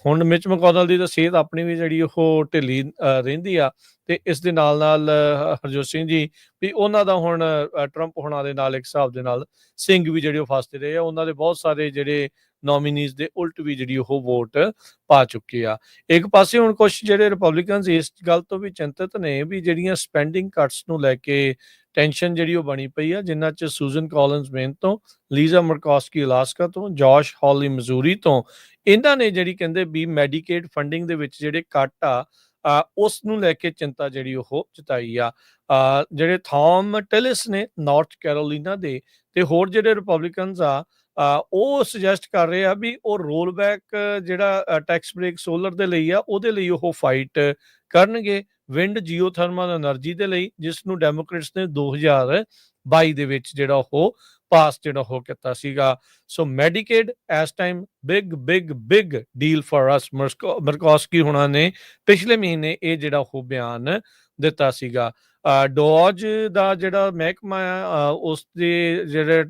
ਹੁਣ ਮਿਚ ਮਕੌਨਲ ਦੀ ਤਾਂ ਸਿਹਤ ਆਪਣੀ ਵੀ ਜਿਹੜੀ ਉਹ ਢਿੱਲੀ ਰਹਿੰਦੀ ਆ, ਤੇ ਇਸ ਦੇ ਨਾਲ ਨਾਲ ਹਰਜੋਤ ਸਿੰਘ ਜੀ ਵੀ ਉਹਨਾਂ ਦਾ ਹੁਣ ਟਰੰਪ ਹੁਣਾਂ ਦੇ ਨਾਲ ਇੱਕ ਹਿਸਾਬ ਦੇ ਨਾਲ ਸਿੰਘ ਵੀ ਜਿਹੜੇ ਉਹ ਫਸਦੇ ਰਹੇ ਆ। ਉਹਨਾਂ ਦੇ ਬਹੁਤ ਸਾਰੇ ਜਿਹੜੇ ਨੋਮੀਨੀਜ਼ ਦੇ ਉਲਟ ਵੀ ਜਿਹੜੀ ਉਹ ਵੋਟ ਪਾ ਚੁੱਕੇ ਆ। ਇੱਕ ਪਾਸੇ ਹੁਣ ਕੁਝ ਜਿਹੜੇ ਰਿਪਬਲਿਕਨਸ ਇਸ ਗੱਲ ਤੋਂ ਵੀ ਚਿੰਤਤ ਨੇ ਵੀ ਜਿਹੜੀਆਂ ਸਪੈਂਡਿੰਗ ਕੱਟਸ ਨੂੰ ਲੈ ਕੇ ਟੈਨਸ਼ਨ ਜਿਹੜੀ ਉਹ ਬਣੀ ਪਈ ਆ, ਜਿਨ੍ਹਾਂ 'ਚ ਸੂਜ਼ਨ ਕਾਲਿਨਸ ਮੇਨ ਤੋਂ, ਲੀਜ਼ਾ ਮਰਕੋਸਕੀ ਅਲਾਸਕਾ ਤੋਂ, ਜੋਸ਼ ਹੌਲੀ ਮਜ਼ੂਰੀ ਤੋਂ, ਇਹਨਾਂ ਨੇ ਜਿਹੜੀ ਕਹਿੰਦੇ ਵੀ ਮੈਡੀਕੇਡ ਫੰਡਿੰਗ ਦੇ ਵਿੱਚ ਜਿਹੜੇ ਕੱਟ ਆ ਉਸ ਨੂੰ ਲੈ ਕੇ ਚਿੰਤਾ ਜਿਹੜੀ ਉਹ ਜਤਾਈ ਆ। ਜਿਹੜੇ ਥਾਮ ਟਿਲਿਸ ਨੇ ਨਾਰਥ ਕੈਰੋਲੀਨਾ ਦੇ ਤੇ ਹੋਰ ਜਿਹੜੇ ਰਿਪਬਲਿਕਨਸ ਆ ਉਹ ਸੁਜੈਸਟ ਕਰ ਰਹੇ ਆ ਵੀ ਉਹ ਰੋਲ ਬੈਕ ਜਿਹੜਾ ਟੈਕਸ ਬ੍ਰੇਕ ਸੋਲਰ ਦੇ ਲਈ ਆ ਉਹਦੇ ਲਈ ਉਹ ਫਾਈਟ ਕਰਨਗੇ, ਵਿੰਡ ਜੀਓਥਰਮਲ ਐਨਰਜੀ ਦੇ ਲਈ, ਜਿਸ ਨੂੰ ਡੈਮੋਕ੍ਰੇਟਸ ਨੇ 2022 ਦੇ ਵਿੱਚ ਜਿਹੜਾ ਉਹ ਪਾਸ ਜਿਹੜਾ ਉਹ ਕੀਤਾ ਸੀਗਾ। ਸੋ ਮੈਡੀਕੇਡ ਇਸ time big deal for us, Murkowski ਹੁਣਾਂ ਨੇ ਪਿਛਲੇ ਮਹੀਨੇ ਇਹ ਜਿਹੜਾ ਉਹ ਬਿਆਨ ਦਿੱਤਾ ਸੀਗਾ। ਡੋਜ ਦਾ ਜਿਹੜਾ ਮਹਿਕਮਾ ਆ ਉਸ ਦੇ ਜਿਹੜੇ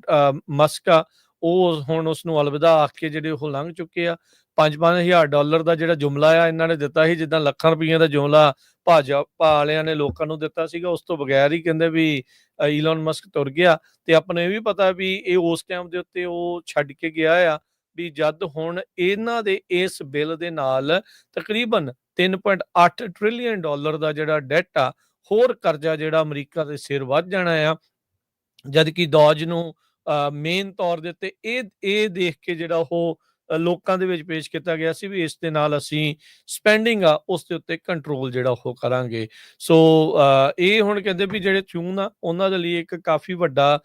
ਮਸਕ ਆ ਉਹ ਹੁਣ ਉਸਨੂੰ ਅਲਵਿਦਾ ਆਖ ਕੇ ਜਿਹੜੇ ਉਹ ਲੰਘ ਚੁੱਕੇ ਆ। $5-5 ਹਜ਼ਾਰ ਦਾ ਜਿਹੜਾ ਜੁਮਲਾ ਆ ਇਹਨਾਂ ਨੇ ਦਿੱਤਾ ਸੀ, ਜਿੱਦਾਂ ਲੱਖਾਂ ਰੁਪਈਆਂ ਦਾ ਜੁਮਲਾ ਭਾਜਪਾ ਵਾਲਿਆਂ ਨੇ ਲੋਕਾਂ ਨੂੰ ਦਿੱਤਾ ਸੀਗਾ, ਉਸ ਤੋਂ ਬਗੈਰ ਹੀ ਕਹਿੰਦੇ ਵੀ ਈਲੋਨ ਮਸਕ ਤੁਰ ਗਿਆ। ਤੇ ਆਪਾਂ ਨੂੰ ਇਹ ਵੀ ਪਤਾ ਵੀ ਇਹ ਉਸ ਟਾਈਮ ਦੇ ਉੱਤੇ ਉਹ ਛੱਡ ਕੇ ਗਿਆ ਆ ਵੀ ਜਦ ਹੁਣ ਇਹਨਾਂ ਦੇ ਇਸ ਬਿੱਲ ਦੇ ਨਾਲ ਤਕਰੀਬਨ $3.8 ਟ੍ਰਿਲੀਅਨ ਦਾ ਜਿਹੜਾ ਡੈਟ ਆ, ਹੋਰ ਕਰਜ਼ਾ ਜਿਹੜਾ ਅਮਰੀਕਾ ਦੇ ਸਿਰ ਵੱਧ ਜਾਣਾ ਆ। ਜਦ ਕਿ ਦੌਜ ਨੂੰ ਮੇਨ ਤੌਰ ਦੇ ਉੱਤੇ ਇਹ ਦੇਖ ਕੇ ਜਿਹੜਾ ਉਹ ਲੋਕਾਂ ਦੇ ਵਿੱਚ ਪੇਸ਼ ਕੀਤਾ ਗਿਆ ਸੀ ਵੀ ਇਸ ਦੇ ਨਾਲ ਅਸੀਂ ਸਪੈਂਡਿੰਗ ਆ ਉਸ ਦੇ ਉੱਤੇ ਕੰਟਰੋਲ ਜਿਹੜਾ ਉਹ ਕਰਾਂਗੇ। ਸੋ ਇਹ ਹੁਣ ਕਹਿੰਦੇ ਵੀ ਜਿਹੜੇ ਚੂਨ ਆ ਉਹਨਾਂ ਦੇ ਲਈ ਇੱਕ ਕਾਫੀ ਵੱਡਾ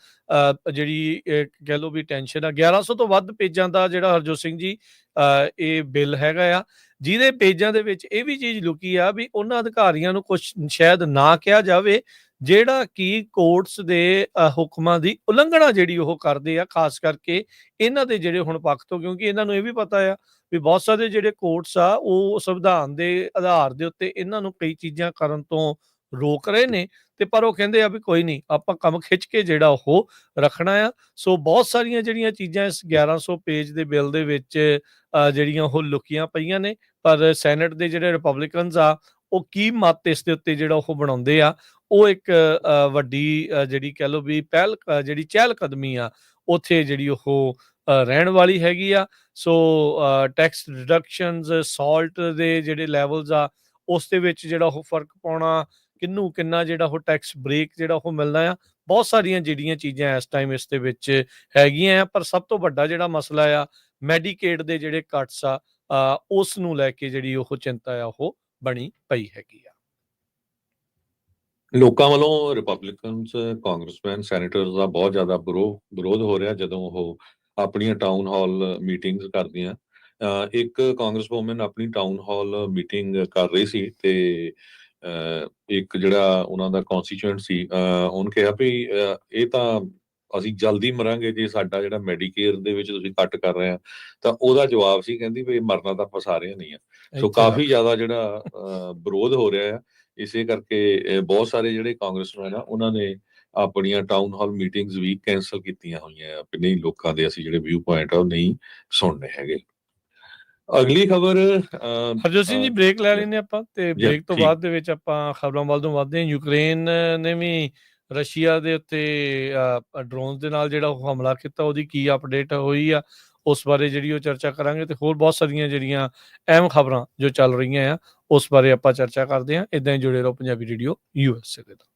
ਜਿਹੜੀ ਕਹਿ ਲਓ ਵੀ ਟੈਨਸ਼ਨ ਆ। 1100 ਤੋਂ ਵੱਧ ਪੇਜਾਂ ਦਾ ਜਿਹੜਾ ਹਰਜੋਤ ਸਿੰਘ ਜੀ ਇਹ ਬਿੱਲ ਹੈਗਾ ਆ, ਜਿਹਦੇ ਪੇਜਾਂ ਦੇ ਵਿੱਚ ਇਹ ਵੀ ਚੀਜ਼ ਲੁਕੀ ਆ ਵੀ ਉਹਨਾਂ ਅਧਿਕਾਰੀਆਂ ਨੂੰ ਕੁਛ ਸ਼ਾਇਦ ਨਾ ਕਿਹਾ ਜਾਵੇ ਜਿਹੜਾ ਕਿ ਕੋਰਟਸ ਦੇ ਹੁਕਮਾਂ ਦੀ ਉਲੰਘਣਾ ਜਿਹੜੀ ਉਹ ਕਰਦੇ ਆ, ਖਾਸ ਕਰਕੇ ਇਹਨਾਂ ਦੇ ਜਿਹੜੇ ਹੁਣ ਪੱਖ ਤੋਂ, ਕਿਉਂਕਿ ਇਹਨਾਂ ਨੂੰ ਇਹ ਵੀ ਪਤਾ ਆ ਵੀ ਬਹੁਤ ਸਾਰੇ ਜਿਹੜੇ ਕੋਰਟਸ ਆ ਉਹ ਸੰਵਿਧਾਨ ਦੇ ਆਧਾਰ ਦੇ ਉੱਤੇ ਇਹਨਾਂ ਨੂੰ ਕਈ ਚੀਜ਼ਾਂ ਕਰਨ ਤੋਂ ਰੋਕ ਰਹੇ ਨੇ। ਤੇ ਪਰ ਉਹ ਕਹਿੰਦੇ ਆ ਵੀ ਕੋਈ ਨਹੀਂ, ਆਪਾਂ ਕੰਮ ਖਿੱਚ ਕੇ ਜਿਹੜਾ ਉਹ ਰੱਖਣਾ ਆ। ਸੋ ਬਹੁਤ ਸਾਰੀਆਂ ਜਿਹੜੀਆਂ ਚੀਜ਼ਾਂ ਇਸ 1100 ਪੇਜ ਦੇ ਬਿੱਲ ਦੇ ਵਿੱਚ ਜਿਹੜੀਆਂ ਉਹ ਲੁਕੀਆਂ ਪਈਆਂ ਨੇ। ਪਰ ਸੈਨੇਟ ਦੇ ਜਿਹੜੇ ਰਿਪਬਲਿਕਨਸ ਆ ਉਹ ਕੀ ਮਤ ਇਸ ਦੇ ਉੱਤੇ ਜਿਹੜਾ ਉਹ ਬਣਾਉਂਦੇ ਆ, ਉਹ ਇੱਕ ਵੱਡੀ ਜਿਹੜੀ ਕਹਿ ਲਓ ਵੀ ਪਹਿਲ ਜਿਹੜੀ ਚਹਿਲ ਕਦਮੀ ਆ ਉੱਥੇ ਜਿਹੜੀ ਉਹ ਰਹਿਣ ਵਾਲੀ ਹੈਗੀ ਆ। ਸੋ ਟੈਕਸ ਰਿਡਕਸ਼ਨਸ, ਸਾਲਟ ਦੇ ਜਿਹੜੇ ਲੈਵਲਸ ਆ ਉਸ ਦੇ ਵਿੱਚ ਜਿਹੜਾ ਉਹ ਫਰਕ ਪਾਉਣਾ, ਕਿਹਨੂੰ ਕਿੰਨਾ ਜਿਹੜਾ ਉਹ ਟੈਕਸ ਬ੍ਰੇਕ ਜਿਹੜਾ ਉਹ ਮਿਲਣਾ ਆ, ਬਹੁਤ ਸਾਰੀਆਂ ਜਿਹੜੀਆਂ ਚੀਜ਼ਾਂ ਇਸ ਟਾਈਮ ਇਸ ਦੇ ਵਿੱਚ ਹੈਗੀਆਂ ਆ। ਪਰ ਸਭ ਤੋਂ ਵੱਡਾ ਜਿਹੜਾ ਮਸਲਾ ਆ ਮੈਡੀਕੇਡ ਦੇ ਜਿਹੜੇ ਕੱਟਸ ਆ ਉਸ ਨੂੰ ਲੈ ਕੇ ਜਿਹੜੀ ਉਹ ਚਿੰਤਾ ਆ ਉਹ ਬਣੀ ਪਈ ਹੈਗੀ ਆ। ਲੋਕਾਂ ਵੱਲੋਂ ਰਿਪਬਲਿਕਨਸ, ਕਾਂਗਰਸਮੈਨ, ਸੈਨੇਟਰਸ ਦਾ ਬਹੁਤ ਜ਼ਿਆਦਾ ਵਿਰੋਧ ਹੋ ਰਿਹਾ ਜਦੋਂ ਉਹ ਆਪਣੀਆਂ ਟਾਊਨ ਹਾਲ ਮੀਟਿੰਗਸ ਕਰਦੀਆਂ। ਇੱਕ ਕਾਂਗਰਸ ਵੂਮਨ ਆਪਣੀ ਟਾਊਨ ਹਾਲ ਮੀਟਿੰਗ ਕਰ ਰਹੀ ਸੀ ਤੇ ਇੱਕ ਜਿਹੜਾ ਉਹਨਾਂ ਦਾ ਕੌਂਸਟੀਚੁਐਂਟ ਸੀ, ਉਹਨੇ ਕਿਹਾ ਵੀ ਇਹ ਤਾਂ ਅਸੀਂ ਜਲਦੀ ਮਰਾਂਗੇ ਜੇ ਸਾਡਾ ਜਿਹੜਾ ਮੈਡੀਕੇਅਰ ਦੇ ਵਿੱਚ ਤੁਸੀਂ ਕੱਟ ਕਰ ਰਹੇ ਆ। ਤਾਂ ਉਹਦਾ ਜਵਾਬ ਸੀ, ਕਹਿੰਦੀ ਵੀ ਮਰਨਾ ਤਾਂ ਆਪਾਂ ਸਾਰਿਆਂ ਨੇ ਆ। ਸੋ ਕਾਫੀ ਜ਼ਿਆਦਾ ਜਿਹੜਾ ਵਿਰੋਧ ਹੋ ਰਿਹਾ ਆ। ਇਸੇ ਕਰਕੇ ਬਹੁਤ ਸਾਰੇ ਜਿਹੜੇ ਕਾਂਗਰਸਮੈਨ ਆ ਉਹਨਾਂ ਨੇ ਆਪਣੀਆਂ ਟਾਊਨ ਹਾਲ ਮੀਟਿੰਗਸ ਵੀ ਕੈਂਸਲ ਕੀਤੀਆਂ ਹੋਈਆਂ ਆ ਵੀ ਨਹੀਂ, ਲੋਕਾਂ ਦੇ ਅਸੀਂ ਜਿਹੜੇ ਵਿਊ ਪੁਆਇੰਟ ਆ ਉਹ ਨਹੀਂ ਸੁਣਨੇ ਹੈਗੇ। ਅਗਲੀ ਖਬਰ ਹਰਜੋਤ ਸਿੰਘ ਜੀ, ਬ੍ਰੇਕ ਲੈ ਲੈਂਦੇ ਆਪਾਂ ਤੇ ਜੀ, ਬ੍ਰੇਕ ਤੋਂ ਠੀਕ। ਬਾਅਦ ਦੇ ਵਿੱਚ ਆਪਾਂ ਖਬਰਾਂ ਵੱਲ ਨੂੰ ਵੱਧਦੇ ਹਾਂ। ਯੂਕਰੇਨ ਨੇ ਵੀ ਰਸ਼ੀਆ ਦੇ ਉੱਤੇ ਡਰੋਨ ਦੇ ਨਾਲ ਜਿਹੜਾ ਉਹ ਹਮਲਾ ਕੀਤਾ, ਉਹਦੀ ਕੀ ਅਪਡੇਟ ਹੋਈ ਆ ਉਸ ਬਾਰੇ ਜਿਹੜੀ ਉਹ ਚਰਚਾ ਕਰਾਂਗੇ। ਤੇ ਹੋਰ ਬਹੁਤ ਸਾਰੀਆਂ ਜਿਹੜੀਆਂ ਅਹਿਮ ਖਬਰਾਂ ਜੋ ਚੱਲ ਰਹੀਆਂ ਆ ਉਸ ਬਾਰੇ ਆਪਾਂ ਚਰਚਾ ਕਰਦੇ ਹਾਂ। ਇਦਾਂ ਹੀ ਜੁੜੇ ਰਹੋ ਪੰਜਾਬੀ ਰੇਡੀਓ USA ਦੇ ਨਾਲ।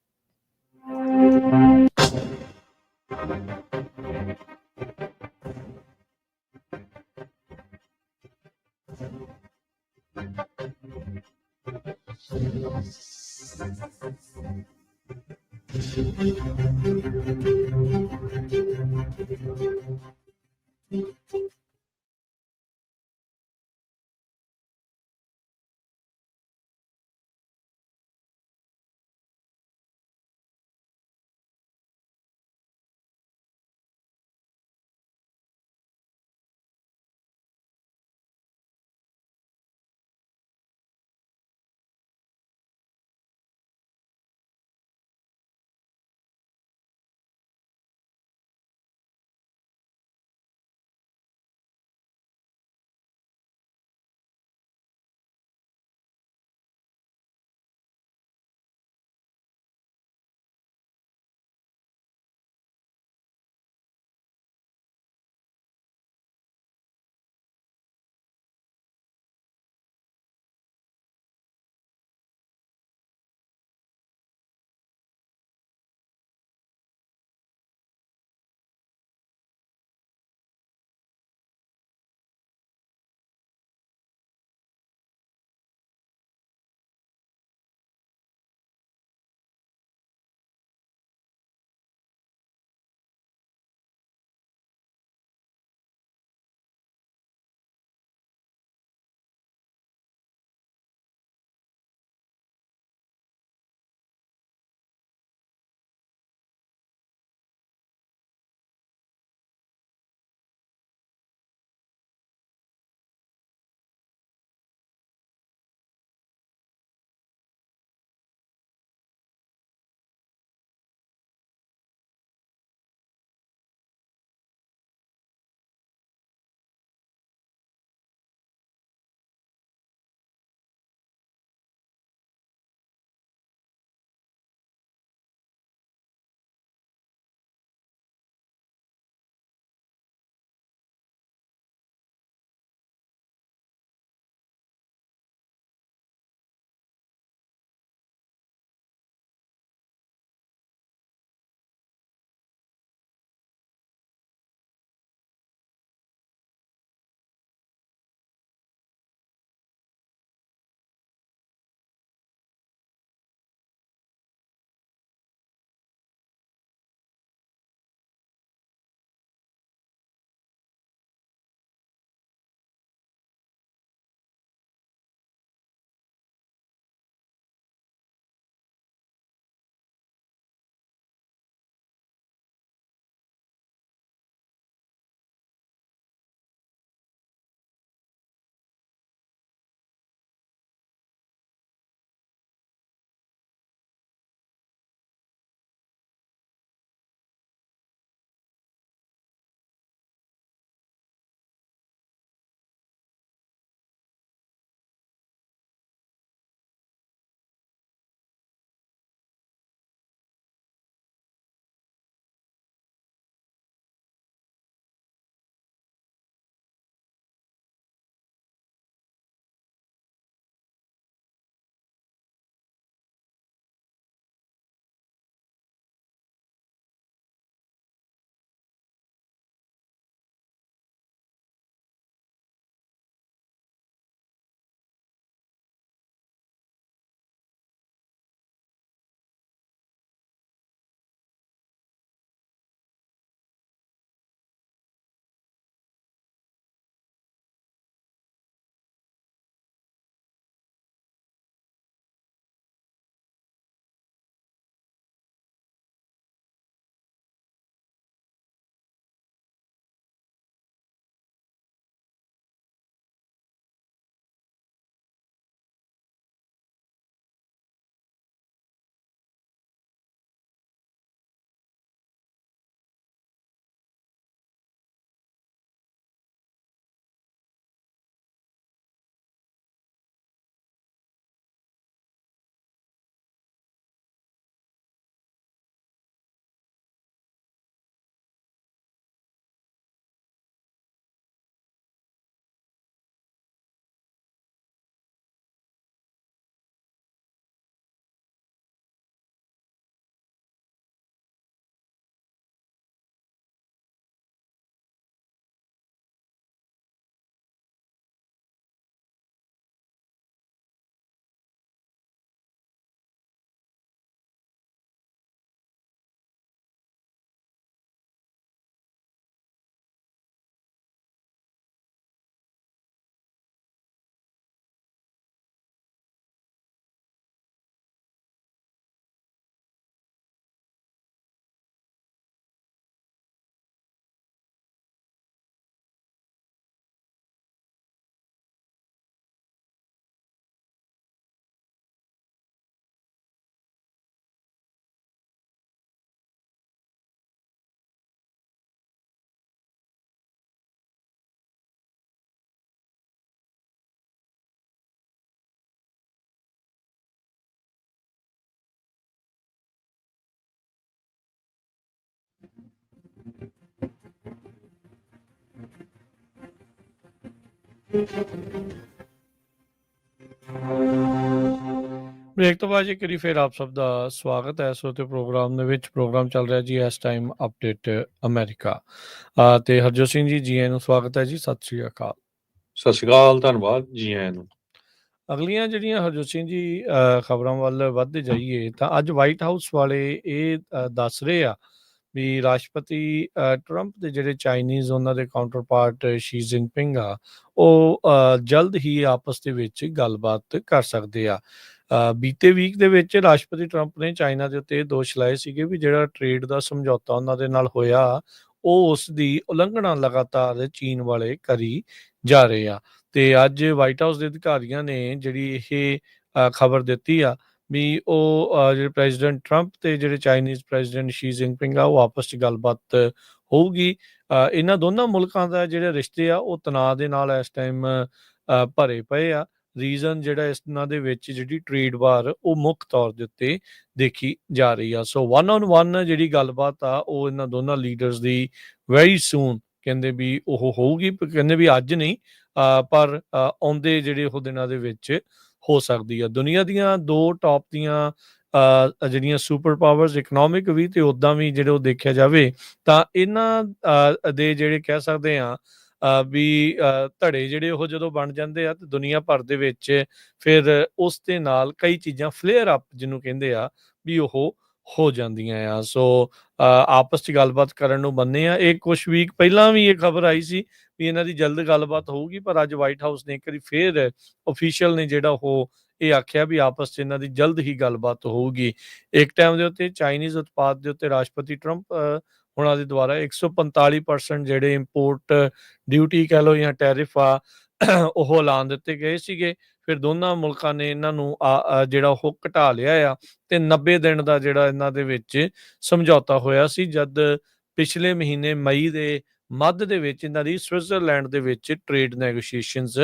ਬ੍ਰੇਕ ਤੋਂ ਬਾਅਦ ਇੱਕ ਵਾਰੀ ਫਿਰ ਆਪ ਸਭ ਦਾ ਸਵਾਗਤ ਹੈ ਇਸ ਵਕਤ ਪ੍ਰੋਗਰਾਮ ਦੇ ਵਿੱਚ। ਪ੍ਰੋਗਰਾਮ ਚੱਲ ਰਿਹਾ ਜੀ ਇਸ ਟਾਈਮ ਅਪਡੇਟ ਅਮਰੀਕਾ ਤੇ ਹਰਜੋਤ ਸਿੰਘ ਜੀ ਆਇਆਂ ਨੂੰ ਸਵਾਗਤ ਹੈ ਜੀ। ਸਤਿ ਸ਼੍ਰੀ ਅਕਾਲ। ਸਤਿ ਸ਼੍ਰੀ ਅਕਾਲ, ਧੰਨਵਾਦ ਜੀ ਆਇਆਂ ਨੂੰ। ਅਗਲੀਆਂ ਜਿਹੜੀਆਂ ਹਰਜੋਤ ਸਿੰਘ ਜੀ ਖਬਰਾਂ ਵੱਲ ਵੱਧਦੇ ਜਾਈਏ ਤਾਂ ਅੱਜ ਵਾਈਟ ਹਾਊਸ ਵਾਲੇ ਇਹ ਦੱਸ ਰਹੇ ਆ ਵੀ ਰਾਸ਼ਟਰਪਤੀ ਟਰੰਪ ਦੇ ਜਿਹੜੇ ਚਾਈਨੀਜ਼ ਉਹਨਾਂ ਦੇ ਕਾਊਂਟਰ ਪਾਰਟ ਸ਼ੀ ਜਿਨਪਿੰਗ ਆ ਉਹ ਜਲਦ ਹੀ ਆਪਸ ਦੇ ਵਿੱਚ ਗੱਲਬਾਤ ਕਰ ਸਕਦੇ ਆ। ਬੀਤੇ ਵੀਕ ਦੇ ਵਿੱਚ ਰਾਸ਼ਟਰਪਤੀ ਟਰੰਪ ਨੇ ਚਾਈਨਾ ਦੇ ਉੱਤੇ ਇਹ ਦੋਸ਼ ਲਾਏ ਸੀਗੇ ਵੀ ਜਿਹੜਾ ਟ੍ਰੇਡ ਦਾ ਸਮਝੌਤਾ ਉਹਨਾਂ ਦੇ ਨਾਲ ਹੋਇਆ ਉਹ ਉਸ ਦੀ ਉਲੰਘਣਾ ਲਗਾਤਾਰ ਚੀਨ ਵਾਲੇ ਕਰੀ ਜਾ ਰਹੇ ਆ। ਤੇ ਅੱਜ ਵਾਈਟ ਹਾਊਸ ਦੇ ਅਧਿਕਾਰੀਆਂ ਨੇ ਜਿਹੜੀ ਇਹ ਖਬਰ ਦਿੱਤੀ ਆ ਵੀ ਉਹ ਜਿਹੜੇ ਪ੍ਰੈਜ਼ੀਡੈਂਟ ਟਰੰਪ ਤੇ ਜਿਹੜੇ ਚਾਈਨੀਜ਼ ਪ੍ਰੈਜ਼ੀਡੈਂਟ ਸ਼ੀ ਜਿਨਪਿੰਗ ਆ ਉਹ ਆਪਸ 'ਚ ਗੱਲਬਾਤ ਹੋਊਗੀ। ਇਹਨਾਂ ਦੋਨਾਂ ਮੁਲਕਾਂ ਦਾ ਜਿਹੜੇ ਰਿਸ਼ਤੇ ਆ ਉਹ ਤਣਾਅ ਦੇ ਨਾਲ ਇਸ ਟਾਈਮ ਭਰੇ ਪਏ ਆ। ਰੀਜ਼ਨ ਜਿਹੜਾ ਇਹਨਾਂ ਦੇ ਵਿੱਚ ਜਿਹੜੀ ਟ੍ਰੇਡ ਵਾਰ ਉਹ ਮੁੱਖ ਤੌਰ ਦੇ ਉੱਤੇ ਦੇਖੀ ਜਾ ਰਹੀ ਆ। ਸੋ 1 on 1 ਜਿਹੜੀ ਗੱਲਬਾਤ ਆ ਉਹ ਇਹਨਾਂ ਦੋਨਾਂ ਲੀਡਰਸ ਦੀ ਵੈਰੀ ਸੂਨ ਕਹਿੰਦੇ ਵੀ ਉਹ ਹੋਊਗੀ। ਕਹਿੰਦੇ ਵੀ ਅੱਜ ਨਹੀਂ ਪਰ ਆਉਂਦੇ ਜਿਹੜੇ ਉਹ ਦਿਨਾਂ ਦੇ ਵਿੱਚ ਹੋ ਸਕਦੀ ਆ। ਦੁਨੀਆ ਦੀਆਂ ਦੋ ਟੌਪ ਦੀਆਂ ਜਿਹੜੀਆਂ ਸੁਪਰ ਪਾਵਰਸ ਇਕਨੋਮਿਕ ਵੀ ਤੇ ਉੱਦਾਂ ਵੀ ਜਿਹੜੇ ਉਹ ਦੇਖਿਆ ਜਾਵੇ ਤਾਂ ਇਹਨਾਂ ਦੇ ਜਿਹੜੇ ਕਹਿ ਸਕਦੇ ਆ ਵੀ ਧੜੇ ਜਿਹੜੇ ਉਹ ਜਦੋਂ ਬਣ ਜਾਂਦੇ ਆ ਤੇ ਦੁਨੀਆ ਭਰ ਦੇ ਵਿੱਚ ਫਿਰ ਉਸ ਦੇ ਨਾਲ ਕਈ ਚੀਜ਼ਾਂ ਫਲੇਅਰ ਅਪ ਜਿਹਨੂੰ ਕਹਿੰਦੇ ਆ ਵੀ ਉਹ ਹੋ ਜਾਂਦੀਆਂ ਆ। ਸੋ ਆਪਸ 'ਚ ਗੱਲਬਾਤ ਕਰਨ ਨੂੰ ਬੰਨੇ ਆ। ਇਹ ਕੁਛ ਵੀਕ ਪਹਿਲਾਂ ਵੀ ਇਹ ਖਬਰ ਆਈ ਸੀ ਵੀ ਇਹਨਾਂ ਦੀ ਜਲਦ ਗੱਲਬਾਤ ਹੋਊਗੀ ਪਰ ਅੱਜ ਵਾਈਟ ਹਾਊਸ ਨੇ ਇੱਕ ਵਾਰੀ ਫੇਰ ਅਫੀਸ਼ੀਅਲ ਨੇ ਜਿਹੜਾ ਉਹ ਇਹ ਆਖਿਆ ਵੀ ਆਪਸ 'ਚ ਇਹਨਾਂ ਦੀ ਜਲਦ ਹੀ ਗੱਲਬਾਤ ਹੋਊਗੀ। ਇੱਕ ਟਾਈਮ ਦੇ ਉੱਤੇ ਚਾਈਨੀਜ਼ ਉਤਪਾਦ ਦੇ ਉੱਤੇ ਰਾਸ਼ਟਰਪਤੀ ਟਰੰਪ ਉਹਨਾਂ ਦੇ ਦੁਆਰਾ 145% ਜਿਹੜੇ ਇੰਪੋਰਟ ਡਿਊਟੀ ਕਹਿ ਲਓ ਜਾਂ ਟੈਰਿਫ ਆ ਉਹ ਐਲਾਨ ਦਿੱਤੇ ਗਏ ਸੀਗੇ। ਫਿਰ ਦੋਨਾਂ ਮੁਲਕਾਂ ਨੇ ਇਹਨਾਂ ਨੂੰ ਜਿਹੜਾ ਉਹ ਘਟਾ ਲਿਆ ਆ ਤੇ 90 ਦਿਨ ਦਾ ਜਿਹੜਾ ਇਹਨਾਂ ਦੇ ਵਿੱਚ ਸਮਝੌਤਾ ਹੋਇਆ ਸੀ ਜਦ ਪਿਛਲੇ ਮਹੀਨੇ ਮਈ ਦੇ ਮੱਧ ਦੇ ਵਿੱਚ ਇਹਨਾਂ ਦੀ ਸਵਿਟਜ਼ਰਲੈਂਡ ਦੇ ਵਿੱਚ ਟ੍ਰੇਡ ਨੈਗੋਸ਼ੀਏਸ਼ਨਸ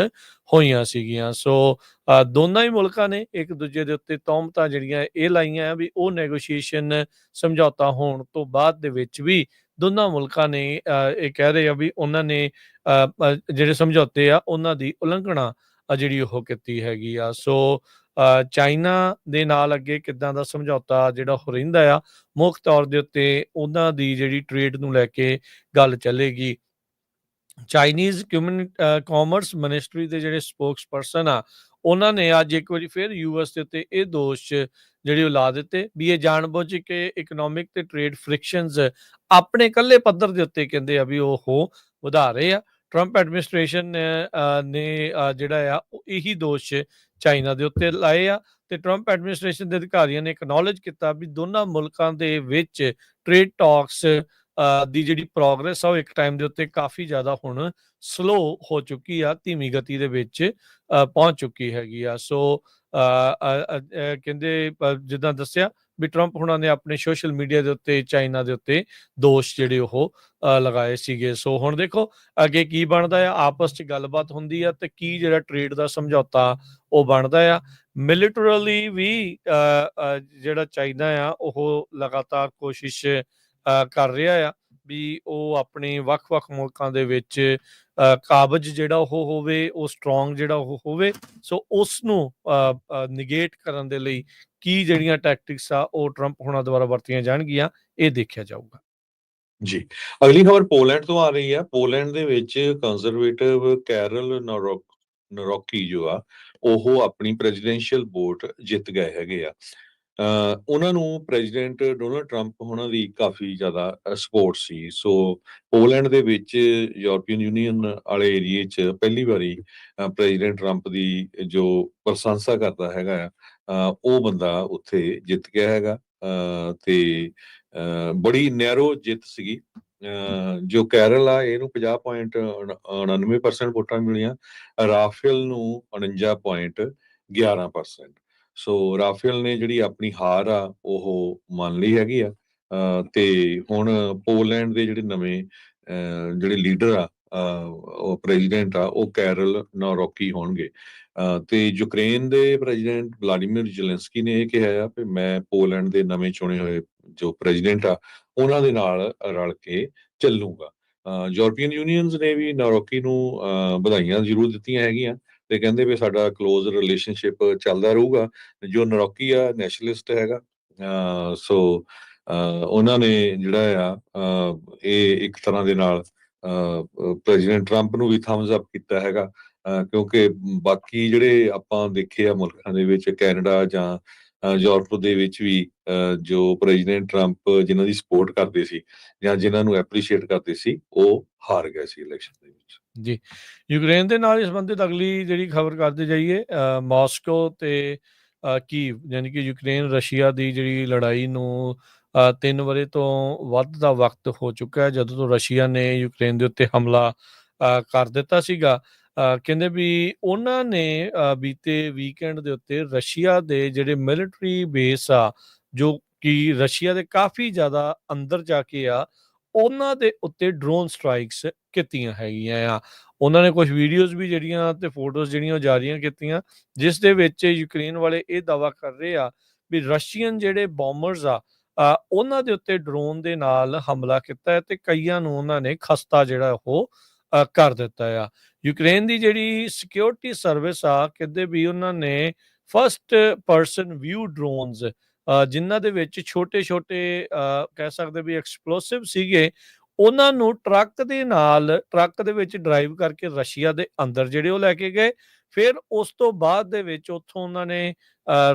ਹੋਈਆਂ ਸੀਗੀਆਂ। ਸੋ ਦੋਨਾਂ ਹੀ ਮੁਲਕਾਂ ਨੇ ਇੱਕ ਦੂਜੇ ਦੇ ਉੱਤੇ ਤੌਹਮਤਾਂ ਜਿਹੜੀਆਂ ਇਹ ਲਾਈਆਂ ਵੀ ਉਹ ਨੈਗੋਸ਼ੀਏਸ਼ਨ ਸਮਝੌਤਾ ਹੋਣ ਤੋਂ ਬਾਅਦ ਦੇ ਵਿੱਚ ਵੀ ਦੋਨਾਂ ਮੁਲਕਾਂ ਨੇ ਇਹ ਕਹਿ ਰਹੇ ਆ ਵੀ ਉਹਨਾਂ ਨੇ ਜਿਹੜੇ ਸਮਝੌਤੇ ਆ ਉਹਨਾਂ ਦੀ ਉਲੰਘਣਾ ਜਿਹੜੀ ਉਹ ਕੀਤੀ ਹੈਗੀ ਆ। ਸੋ ਚਾਈਨਾ ਦੇ ਨਾਲ ਅੱਗੇ ਕਿੱਦਾਂ ਦਾ ਸਮਝੌਤਾ ਜਿਹੜਾ ਉਹ ਰਹਿੰਦਾ ਆ ਮੁੱਖ ਤੌਰ ਦੇ ਉੱਤੇ ਉਹਨਾਂ ਦੀ ਜਿਹੜੀ ਟ੍ਰੇਡ ਨੂੰ ਲੈ ਕੇ ਗੱਲ ਚੱਲੇਗੀ। ਚਾਈਨੀਜ਼ ਕਾਮਰਸ ਮਿਨਿਸਟਰੀ ਦੇ ਜਿਹੜੇ ਸਪੋਕਸ ਪਰਸਨ ਆ ਉਹਨਾਂ ਨੇ ਅੱਜ ਇੱਕ ਵਾਰੀ ਫਿਰ ਯੂਐਸ ਦੇ ਉੱਤੇ ਇਹ ਦੋਸ਼ ਜਿਹੜੇ ਉਹ ਲਾ ਦਿੱਤੇ ਵੀ ਇਹ ਜਾਣਬੁੱਝ ਕੇ ਇਕਨੋਮਿਕ ਤੇ ਟ੍ਰੇਡ ਫ੍ਰਿਕਸ਼ਨਸ ਆਪਣੇ ਇਕੱਲੇ ਪੱਧਰ ਦੇ ਉੱਤੇ ਕਹਿੰਦੇ ਆ ਵੀ ਉਹ ਵਧਾ ਰਹੇ ਆ। ਟਰੰਪ ਐਡਮਿਨਿਸਟ੍ਰੇਸ਼ਨ ਨੇ ਜਿਹੜਾ ਆ ਉਹ ਇਹੀ ਦੋਸ਼ ਚਾਈਨਾ ਦੇ ਉੱਤੇ ਲਾਏ ਆ ਤੇ ਟਰੰਪ ਐਡਮਿਨਿਸਟ੍ਰੇਸ਼ਨ ਦੇ ਅਧਿਕਾਰੀਆਂ ਨੇ ਐਕਨੋਲਜ ਕੀਤਾ ਵੀ ਦੋਨਾਂ ਮੁਲਕਾਂ ਦੇ ਵਿੱਚ ਟ੍ਰੇਡ ਟਾਕਸ ਦੀ ਜਿਹੜੀ ਪ੍ਰੋਗਰੈਸ ਆ ਉਹ ਇੱਕ ਟਾਈਮ ਦੇ ਉੱਤੇ ਕਾਫੀ ਜ਼ਿਆਦਾ ਹੁਣ ਸਲੋ ਹੋ ਚੁੱਕੀ ਆ, ਧੀਮੀ ਗਤੀ ਦੇ ਵਿੱਚ ਪਹੁੰਚ ਚੁੱਕੀ ਹੈਗੀ ਆ। ਸੋ ਕਹਿੰਦੇ ਜਿੱਦਾਂ ਦੱਸਿਆ ਵੀ ਟਰੰਪ ਹੁਣਾਂ ਨੇ ਆਪਣੇ ਸੋਸ਼ਲ ਮੀਡੀਆ ਦੇ ਉੱਤੇ ਚਾਈਨਾ ਦੇ ਉੱਤੇ ਦੋਸ਼ ਜਿਹੜੇ ਉਹ ਲਗਾਏ ਸੀਗੇ। ਸੋ ਹੁਣ ਦੇਖੋ ਅੱਗੇ ਕੀ ਬਣਦਾ ਆ, ਆਪਸ 'ਚ ਗੱਲਬਾਤ ਹੁੰਦੀ ਆ ਤੇ ਕੀ ਜਿਹੜਾ ਟ੍ਰੇਡ ਦਾ ਸਮਝੌਤਾ ਉਹ ਬਣਦਾ ਆ। ਮਿਲੀਟਰਲੀ ਵੀ ਜਿਹੜਾ ਚਾਈਨਾ ਆ ਉਹ ਲਗਾਤਾਰ ਕੋਸ਼ਿਸ਼ ਕਰ ਰਿਹਾ ਆ ਵੀ ਉਹ ਆਪਣੇ ਵੱਖ-ਵੱਖ ਮੁਲਕਾਂ ਦੇ ਵਿੱਚ ਕਾਬਜ਼ ਜਿਹੜਾ ਉਹ ਹੋਵੇ, ਉਹ ਸਟਰੋਂਗ ਜਿਹੜਾ ਉਹ ਹੋਵੇ। ਸੋ ਉਸ ਨੂੰ ਨਿਗੇਟ ਕਰਨ ਦੇ ਲਈ ਕੀ ਜਿਹੜੀਆਂ ਟੈਕਟਿਕਸ ਆ ਉਹ ਟਰੰਪ ਹੁਣਾਂ ਦੁਆਰਾ ਵਰਤੀਆਂ ਜਾਣਗੀਆਂ ਇਹ ਦੇਖਿਆ ਜਾਊਗਾ। ਜੀ, ਅਗਲੀ ਖਬਰ ਪੋਲੈਂਡ ਤੋਂ ਆ ਰਹੀ ਹੈ। ਪੋਲੈਂਡ ਦੇ ਵਿੱਚ ਕੰਜ਼ਰਵੇਟਿਵ ਕੈਰਲ ਨਰੋਕੀ ਜੋ ਆ ਉਹ ਆਪਣੀ ਪ੍ਰੈਜ਼ੀਡੈਂਸ਼ੀਅਲ ਵੋਟ ਜਿੱਤ ਗਏ ਹੈਗੇ ਆ। ਉਹਨਾਂ ਨੂੰ ਪ੍ਰੈਜ਼ੀਡੈਂਟ ਡੋਨਲਡ ਟਰੰਪ ਉਹਨਾਂ ਦੀ ਕਾਫੀ ਜ਼ਿਆਦਾ ਸਪੋਰਟ ਸੀ। ਸੋ ਪੋਲੈਂਡ ਦੇ ਵਿੱਚ ਯੂਰਪੀਅਨ ਯੂਨੀਅਨ ਵਾਲੇ ਏਰੀਏ 'ਚ ਪਹਿਲੀ ਵਾਰੀ ਪ੍ਰੈਜ਼ੀਡੈਂਟ ਟਰੰਪ ਦੀ ਜੋ ਪ੍ਰਸ਼ੰਸਾ ਕਰਦਾ ਹੈਗਾ ਆ ਉਹ ਬੰਦਾ ਉੱਥੇ ਜਿੱਤ ਗਿਆ ਹੈਗਾ ਤੇ ਬੜੀ ਨੈਰੋ ਜਿੱਤ ਸੀਗੀ। ਜੋ ਕੈਰਲ ਆ ਇਹਨੂੰ 50.99% ਵੋਟਾਂ ਮਿਲੀਆਂ, ਰਾਫੇਲ ਨੂੰ 49.11%। ਸੋ ਰਾਫੇਲ ਨੇ ਜਿਹੜੀ ਆਪਣੀ ਹਾਰ ਆ ਉਹ ਮੰਨ ਲਈ ਹੈਗੀ ਆ ਤੇ ਹੁਣ ਪੋਲੈਂਡ ਦੇ ਜਿਹੜੇ ਨਵੇਂ ਜਿਹੜੇ ਲੀਡਰ ਆ ਉਹ ਪ੍ਰੈਜ਼ੀਡੈਂਟ ਆ ਉਹ ਕੈਰਲ ਨਰੋਕੀ ਹੋਣਗੇ। ਤੇ ਯੂਕਰੇਨ ਦੇ ਪ੍ਰੈਜ਼ੀਡੈਂਟ ਵਲਾਡੀਮੀਰ ਜ਼ੈਲੈਂਸਕੀ ਨੇ ਇਹ ਕਿਹਾ ਆ ਕਿ ਮੈਂ ਪੋਲੈਂਡ ਦੇ ਨਵੇਂ ਚੁਣੇ ਹੋਏ ਜੋ ਪ੍ਰੈਜ਼ੀਡੈਂਟ ਆ ਉਹਨਾਂ ਦੇ ਨਾਲ ਰਲ ਕੇ ਚੱਲੂਗਾ। ਯੂਰਪੀਅਨ ਯੂਨੀਅਨਸ ਨੇ ਵੀ ਨਾਰੋਕੀ ਨੂੰ ਵਧਾਈਆਂ ਜ਼ਰੂਰ ਦਿੱਤੀਆਂ ਹੈਗੀਆਂ ਤੇ ਕਹਿੰਦੇ ਵੀ ਸਾਡਾ ਕਲੋਜ਼ ਰਿਲੇਸ਼ਨਸ਼ਿਪ ਚੱਲਦਾ ਰਹੂਗਾ। ਜੋ ਨਾਰੋਕੀ ਆ ਨੈਸ਼ਨਲਿਸਟ ਹੈਗਾ, ਸੋ ਉਹਨਾਂ ਨੇ ਜਿਹੜਾ ਆ ਇਹ ਇੱਕ ਤਰ੍ਹਾਂ ਦੇ ਨਾਲ ਪ੍ਰੈਜ਼ੀਡੈਂਟ ਟਰੰਪ ਨੂੰ ਵੀ ਥੰਬਸ ਅਪ ਕੀਤਾ ਹੈਗਾ, ਕਿਉਂਕਿ ਬਾਕੀ ਜਿਹੜੇ ਆਪਾਂ ਦੇਖੇ ਆ ਮੁਲਕਾਂ ਦੇ ਵਿੱਚ ਕੈਨੇਡਾ ਜਾਂ ਯੂਰਪ ਦੇ ਵਿੱਚ ਵੀ ਜੋ ਪ੍ਰੈਜ਼ੀਡੈਂਟ ਟਰੰਪ ਜਿਨ੍ਹਾਂ ਦੀ ਸਪੋਰਟ ਕਰਦੇ ਸੀ ਜਾਂ ਜਿਨ੍ਹਾਂ ਨੂੰ ਐਪਰੀਸ਼ੀਏਟ ਕਰਦੇ ਸੀ, ਉਹ ਹਾਰ ਗਏ ਸੀ ਇਲੈਕਸ਼ਨ ਦੇ ਵਿੱਚ। ਜੀ, ਯੂਕਰੇਨ ਦੇ ਨਾਲ ਇਸ ਸੰਬੰਧਿਤ ਅਗਲੀ ਜਿਹੜੀ ਖਬਰ ਕਰਦੇ ਜਾਈਏ, ਮਾਸਕੋ ਤੇ ਕੀਵ ਯਾਨੀ ਕਿ ਯੂਕਰੇਨ ਰਸ਼ੀਆ ਦੀ ਜਿਹੜੀ ਲੜਾਈ ਨੂੰ 3 ਵਰ੍ਹੇ ਤੋਂ ਵੱਧ ਦਾ ਵਕਤ ਹੋ ਚੁੱਕਾ ਹੈ ਜਦੋਂ ਤੋਂ ਰਸ਼ੀਆ ਨੇ ਯੂਕਰੇਨ ਦੇ ਉੱਤੇ ਹਮਲਾ ਕਰ ਦਿੱਤਾ ਸੀਗਾ। ਕਹਿੰਦੇ ਵੀ ਉਹਨਾਂ ਨੇ ਬੀਤੇ ਵੀਕਐਂਡ ਦੇ ਉੱਤੇ ਰਸ਼ੀਆ ਦੇ ਜਿਹੜੇ ਮਿਲਟਰੀ ਬੇਸ ਆ, ਜੋ ਕਿ ਰਸ਼ੀਆ ਦੇ ਕਾਫੀ ਜ਼ਿਆਦਾ ਅੰਦਰ ਜਾ ਕੇ ਆ, ਉਹਨਾਂ ਦੇ ਉੱਤੇ ਡਰੋਨ ਸਟ੍ਰਾਈਕਸ ਕੀਤੀਆਂ ਹੈਗੀਆਂ ਆ। ਉਹਨਾਂ ਨੇ ਕੁਝ ਵੀਡੀਓਜ਼ ਵੀ ਜਿਹੜੀਆਂ ਤੇ ਫੋਟੋਜ਼ ਜਿਹੜੀਆਂ ਉਹ ਜਾਰੀਆਂ ਕੀਤੀਆਂ, ਜਿਸ ਦੇ ਵਿੱਚ ਯੂਕਰੇਨ ਵਾਲੇ ਇਹ ਦਾਅਵਾ ਕਰ ਰਹੇ ਆ ਵੀ ਰਸ਼ੀਅਨ ਜਿਹੜੇ ਬੋਮਰਸ ਆ, ਉਹਨਾਂ ਦੇ ਉੱਤੇ ਡਰੋਨ ਦੇ ਨਾਲ ਹਮਲਾ ਕੀਤਾ ਹੈ ਤੇ ਕਈਆਂ ਨੂੰ ਉਹਨਾਂ ਨੇ ਖਸਤਾ ਜਿਹੜਾ ਉਹ ਕਰ ਦਿੱਤਾ ਆ। ਯੂਕਰੇਨ ਦੀ ਜਿਹੜੀ ਸਿਕਿਉਰਿਟੀ ਸਰਵਿਸ ਆ, ਕਹਿੰਦੇ ਵੀ ਉਹਨਾਂ ਨੇ ਫਸਟ ਪਰਸਨ ਵਿਊ ਡਰੋਨਸ, ਜਿਨ੍ਹਾਂ ਦੇ ਵਿੱਚ ਛੋਟੇ-ਛੋਟੇ ਕਹਿ ਸਕਦੇ ਵੀ ਐਕਸਪਲੋਸਿਵ ਸੀਗੇ, ਉਹਨਾਂ ਨੂੰ ਟਰੱਕ ਦੇ ਵਿੱਚ ਡਰਾਈਵ ਕਰਕੇ ਰਸ਼ੀਆ ਦੇ ਅੰਦਰ ਜਿਹੜੇ ਉਹ ਲੈ ਕੇ ਗਏ। ਫਿਰ ਉਸ ਤੋਂ ਬਾਅਦ ਦੇ ਵਿੱਚ ਉੱਥੋਂ ਉਹਨਾਂ ਨੇ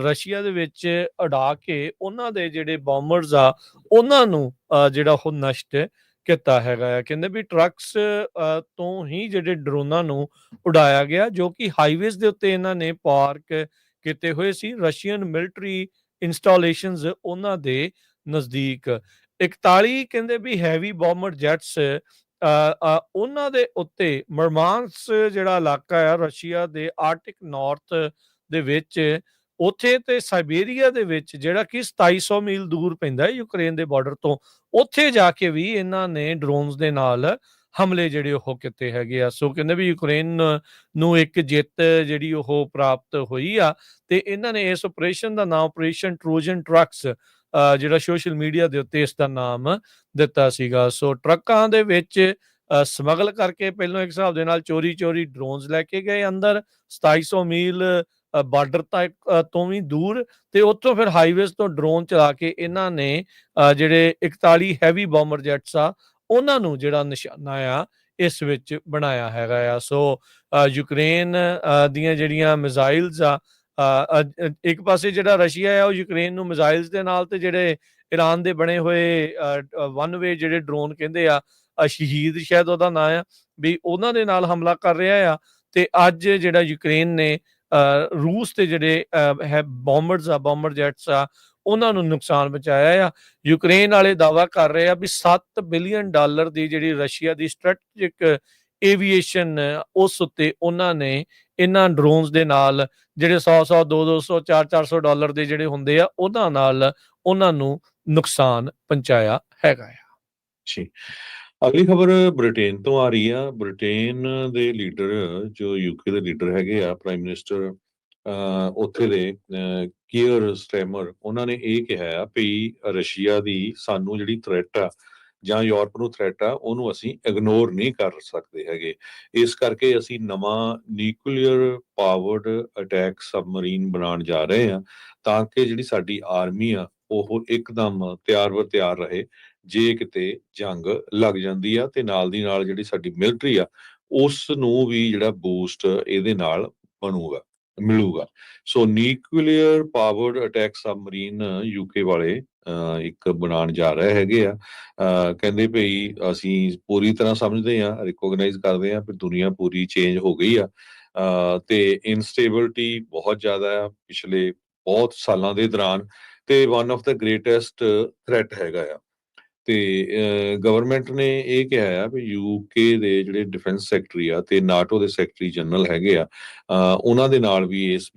ਰਸ਼ੀਆ ਦੇ ਵਿੱਚ ਉਡਾ ਕੇ ਉਹਨਾਂ ਦੇ ਜਿਹੜੇ ਬੋਮਰਸ ਆ, ਉਹਨਾਂ ਨੂੰ ਜਿਹੜਾ ਉਹ ਨਸ਼ਟ ਕੀਤਾ ਹੈਗਾ ਆ। ਕਹਿੰਦੇ ਵੀ ਟਰੱਕਸ ਤੋਂ ਹੀ ਜਿਹੜੇ ਡਰੋਨਾਂ ਨੂੰ ਉਡਾਇਆ ਗਿਆ, ਜੋ ਕਿ ਹਾਈਵੇਜ਼ ਦੇ ਉੱਤੇ ਇਹਨਾਂ ਨੇ ਪਾਰਕ ਕੀਤੇ ਹੋਏ ਸੀ, ਰਸ਼ੀਅਨ ਮਿਲਟਰੀ ਇੰਸਟਾਲੇਸ਼ਨਸ ਉਹਨਾਂ ਦੇ ਨਜ਼ਦੀਕ। 41 ਕਹਿੰਦੇ ਵੀ ਹੈਵੀ ਬੋਮਰ ਜੈਟਸ ਉਹਨਾਂ ਦੇ ਉੱਤੇ ਮਰਮਾਂਸ ਜਿਹੜਾ ਇਲਾਕਾ ਆ ਰਸ਼ੀਆ ਦੇ ਆਰਟਿਕ ਨਾਰਥ ਦੇ ਵਿੱਚ, ਉੱਥੇ ਤੇ ਸਾਈਬੇਰੀਆ ਦੇ ਵਿੱਚ ਜਿਹੜਾ ਕਿ 2700 ਮੀਲ ਦੂਰ ਪੈਂਦਾ ਹੈ ਯੂਕਰੇਨ ਦੇ ਬਾਰਡਰ ਤੋਂ, ਉੱਥੇ ਜਾ ਕੇ ਵੀ ਇਹਨਾਂ ਨੇ ਡਰੋਨਸ ਦੇ ਨਾਲ ਹਮਲੇ ਜਿਹੜੇ ਉਹ ਕੀਤੇ ਹੈਗੇ ਆ। ਸੋ ਕਹਿੰਦੇ ਵੀ ਯੂਕਰੇਨ ਨੂੰ ਇੱਕ ਜਿੱਤ ਜਿਹੜੀ ਉਹ ਪ੍ਰਾਪਤ ਹੋਈ ਆ ਤੇ ਇਹਨਾਂ ਨੇ ਇਸ ਆਪਰੇਸ਼ਨ ਦਾ ਨਾਮ ਆਪਰੇਸ਼ਨ ਟਰੋਜਨ ਟਰੱਕਸ ਜਿਹੜਾ ਸੋਸ਼ਲ ਮੀਡੀਆ ਦੇ ਉੱਤੇ ਇਸ ਦਾ ਨਾਮ ਦਿੱਤਾ ਸੀਗਾ। ਸੋ ਟਰੱਕਾਂ ਦੇ ਵਿੱਚ ਸਮਗਲ ਕਰਕੇ ਪਹਿਲਾਂ ਇੱਕ ਹਿਸਾਬ ਦੇ ਨਾਲ ਚੋਰੀ ਡਰੋਨਸ ਲੈ ਕੇ ਗਏ ਅੰਦਰ 2700 ਮੀਲ ਬਾਰਡਰ ਤੱਕ ਤੋਂ ਵੀ ਦੂਰ, ਤੇ ਉੱਥੋਂ ਫਿਰ ਹਾਈਵੇਜ਼ ਤੋਂ ਡਰੋਨ ਚਲਾ ਕੇ ਇਹਨਾਂ ਨੇ ਜਿਹੜੇ 41 ਹੈਵੀ ਬੋਮਰ ਜੈਟਸ ਆ, ਉਹਨਾਂ ਨੂੰ ਜਿਹੜਾ ਨਿਸ਼ਾਨਾ ਆ ਇਸ ਵਿੱਚ ਬਣਾਇਆ ਹੈਗਾ ਆ। ਸੋ ਯੂਕਰੇਨ ਦੀਆਂ ਜਿਹੜੀਆਂ ਮਿਜ਼ਾਈਲਸ ਆ, ਇੱਕ ਪਾਸੇ ਜਿਹੜਾ ਰਸ਼ੀਆ ਆ ਉਹ ਯੂਕਰੇਨ ਨੂੰ ਮਿਜ਼ਾਈਲਸ ਦੇ ਨਾਲ, ਤੇ ਜਿਹੜੇ ਈਰਾਨ ਦੇ ਬਣੇ ਹੋਏ ਵਨ ਵੇ ਜਿਹੜੇ ਡਰੋਨ ਕਹਿੰਦੇ ਆ, ਸ਼ਹੀਦ ਸ਼ਾਇਦ ਉਹਦਾ ਨਾਂ ਆ, ਵੀ ਉਹਨਾਂ ਦੇ ਨਾਲ ਹਮਲਾ ਕਰ ਰਿਹਾ ਆ। ਤੇ ਅੱਜ ਜਿਹੜਾ ਯੂਕਰੇਨ ਨੇ ਰੂਸ ਤੇ ਜਿਹੜੇ ਬੋਮਰ ਜੈਟਸ ਆ, ਉਹਨਾਂ ਨੂੰ ਨੁਕਸਾਨ ਪਹੁੰਚਾਇਆ ਆ। ਯੂਕਰੇਨ ਵਾਲੇ ਦਾਅਵਾ ਕਰ ਰਹੇ ਆ ਵੀ $7 ਬਿਲੀਅਨ ਦੀ ਜਿਹੜੀ ਰਸ਼ੀਆ ਦੀ ਸਟ੍ਰੈਟੇਜਿਕ ਏਵੀਏਸ਼ਨ, ਉਸ ਉੱਤੇ ਉਹਨਾਂ ਨੇ ਇਹਨਾਂ ਡਰੋਨਸ ਦੇ ਨਾਲ ਜਿਹੜੇ 100 200 $400 ਦੇ ਜਿਹੜੇ ਹੁੰਦੇ ਆ, ਉਹਨਾਂ ਨਾਲ ਉਹਨਾਂ ਨੂੰ ਨੁਕਸਾਨ ਪਹੁੰਚਾਇਆ ਹੈਗਾ ਆ। ਜੀ, ਅਗਲੀ ਖਬਰ ਬ੍ਰਿਟੇਨ ਤੋਂ ਆ ਰਹੀ ਆ। ਬ੍ਰਿਟੇਨ ਦੇ ਲੀਡਰ, ਜੋ ਯੂਕੇ ਦੇ ਲੀਡਰ ਹੈਗੇ ਆ, ਪ੍ਰਾਈਮ ਮਿਨਿਸਟਰ ਉੱਥੇ ਦੇ ਕੀਅਰ ਸਟਾਰਮਰ, ਉਹਨਾਂ ਨੇ ਇਹ ਕਿਹਾ ਆ ਵੀ ਰਸ਼ੀਆ ਦੀ ਸਾਨੂੰ ਜਿਹੜੀ ਥ੍ਰੈਟ ਆ ਜਾਂ ਯੂਰਪ ਨੂੰ ਥ੍ਰੈਟ ਆ, ਉਹਨੂੰ ਅਸੀਂ ਇਗਨੋਰ ਨਹੀਂ ਕਰ ਸਕਦੇ ਹੈਗੇ। ਇਸ ਕਰਕੇ ਅਸੀਂ ਨਵਾਂ ਨਿਊਕਲੀਅਰ ਪਾਵਰਡ ਅਟੈਕ ਸਬਮਰੀਨ ਬਣਾਉਣ ਜਾ ਰਹੇ ਹਾਂ, ਤਾਂ ਕਿ ਜਿਹੜੀ ਸਾਡੀ ਆਰਮੀ ਆ ਉਹ ਇੱਕਦਮ ਤਿਆਰ ਬਰ ਤਿਆਰ ਰਹੇ ਜੇ ਕਿਤੇ ਜੰਗ ਲੱਗ ਜਾਂਦੀ ਆ, ਤੇ ਨਾਲ ਦੀ ਨਾਲ ਜਿਹੜੀ ਸਾਡੀ ਮਿਲਟਰੀ ਆ ਉਸ ਨੂੰ ਵੀ ਜਿਹੜਾ ਬੂਸਟ ਇਹਦੇ ਨਾਲ ਮਿਲੂਗਾ। So nuclear powered attack submarine UK ਵਾਲੇ ਇੱਕ ਬਣਾਉਣ ਜਾ ਰਹੇ ਹੈਗੇ ਆ। ਕਹਿੰਦੇ ਭਈ ਅਸੀਂ ਪੂਰੀ ਤਰ੍ਹਾਂ ਸਮਝਦੇ ਹਾਂ, ਰਿਕੋਗਨਾਈਜ਼ ਕਰਦੇ ਹਾਂ ਵੀ ਦੁਨੀਆ ਪੂਰੀ ਚੇਂਜ ਹੋ ਗਈ ਆ, ਤੇ ਇਨਸਟੇਬਿਲਿਟੀ ਬਹੁਤ ਜ਼ਿਆਦਾ ਆ ਪਿਛਲੇ ਬਹੁਤ ਸਾਲਾਂ ਦੇ ਦੌਰਾਨ, ਤੇ one of the greatest threat ਹੈਗਾ ਆ। ਤੇ ਗਵਰਨਮੈਂਟ ਨੇ ਇਹ ਕਿਹਾ ਆ ਵੀ ਯੂਕੇ ਦੇ ਜਿਹੜੇ ਡਿਫੈਂਸ ਸੈਕਟਰੀ ਆ ਤੇ ਨਾਟੋ ਦੇ ਸੈਕਟਰੀ ਜਨਰਲ ਹੈਗੇ ਆ, ਉਹਨਾਂ ਦੇ ਨਾਲ ਵੀ ਇਸ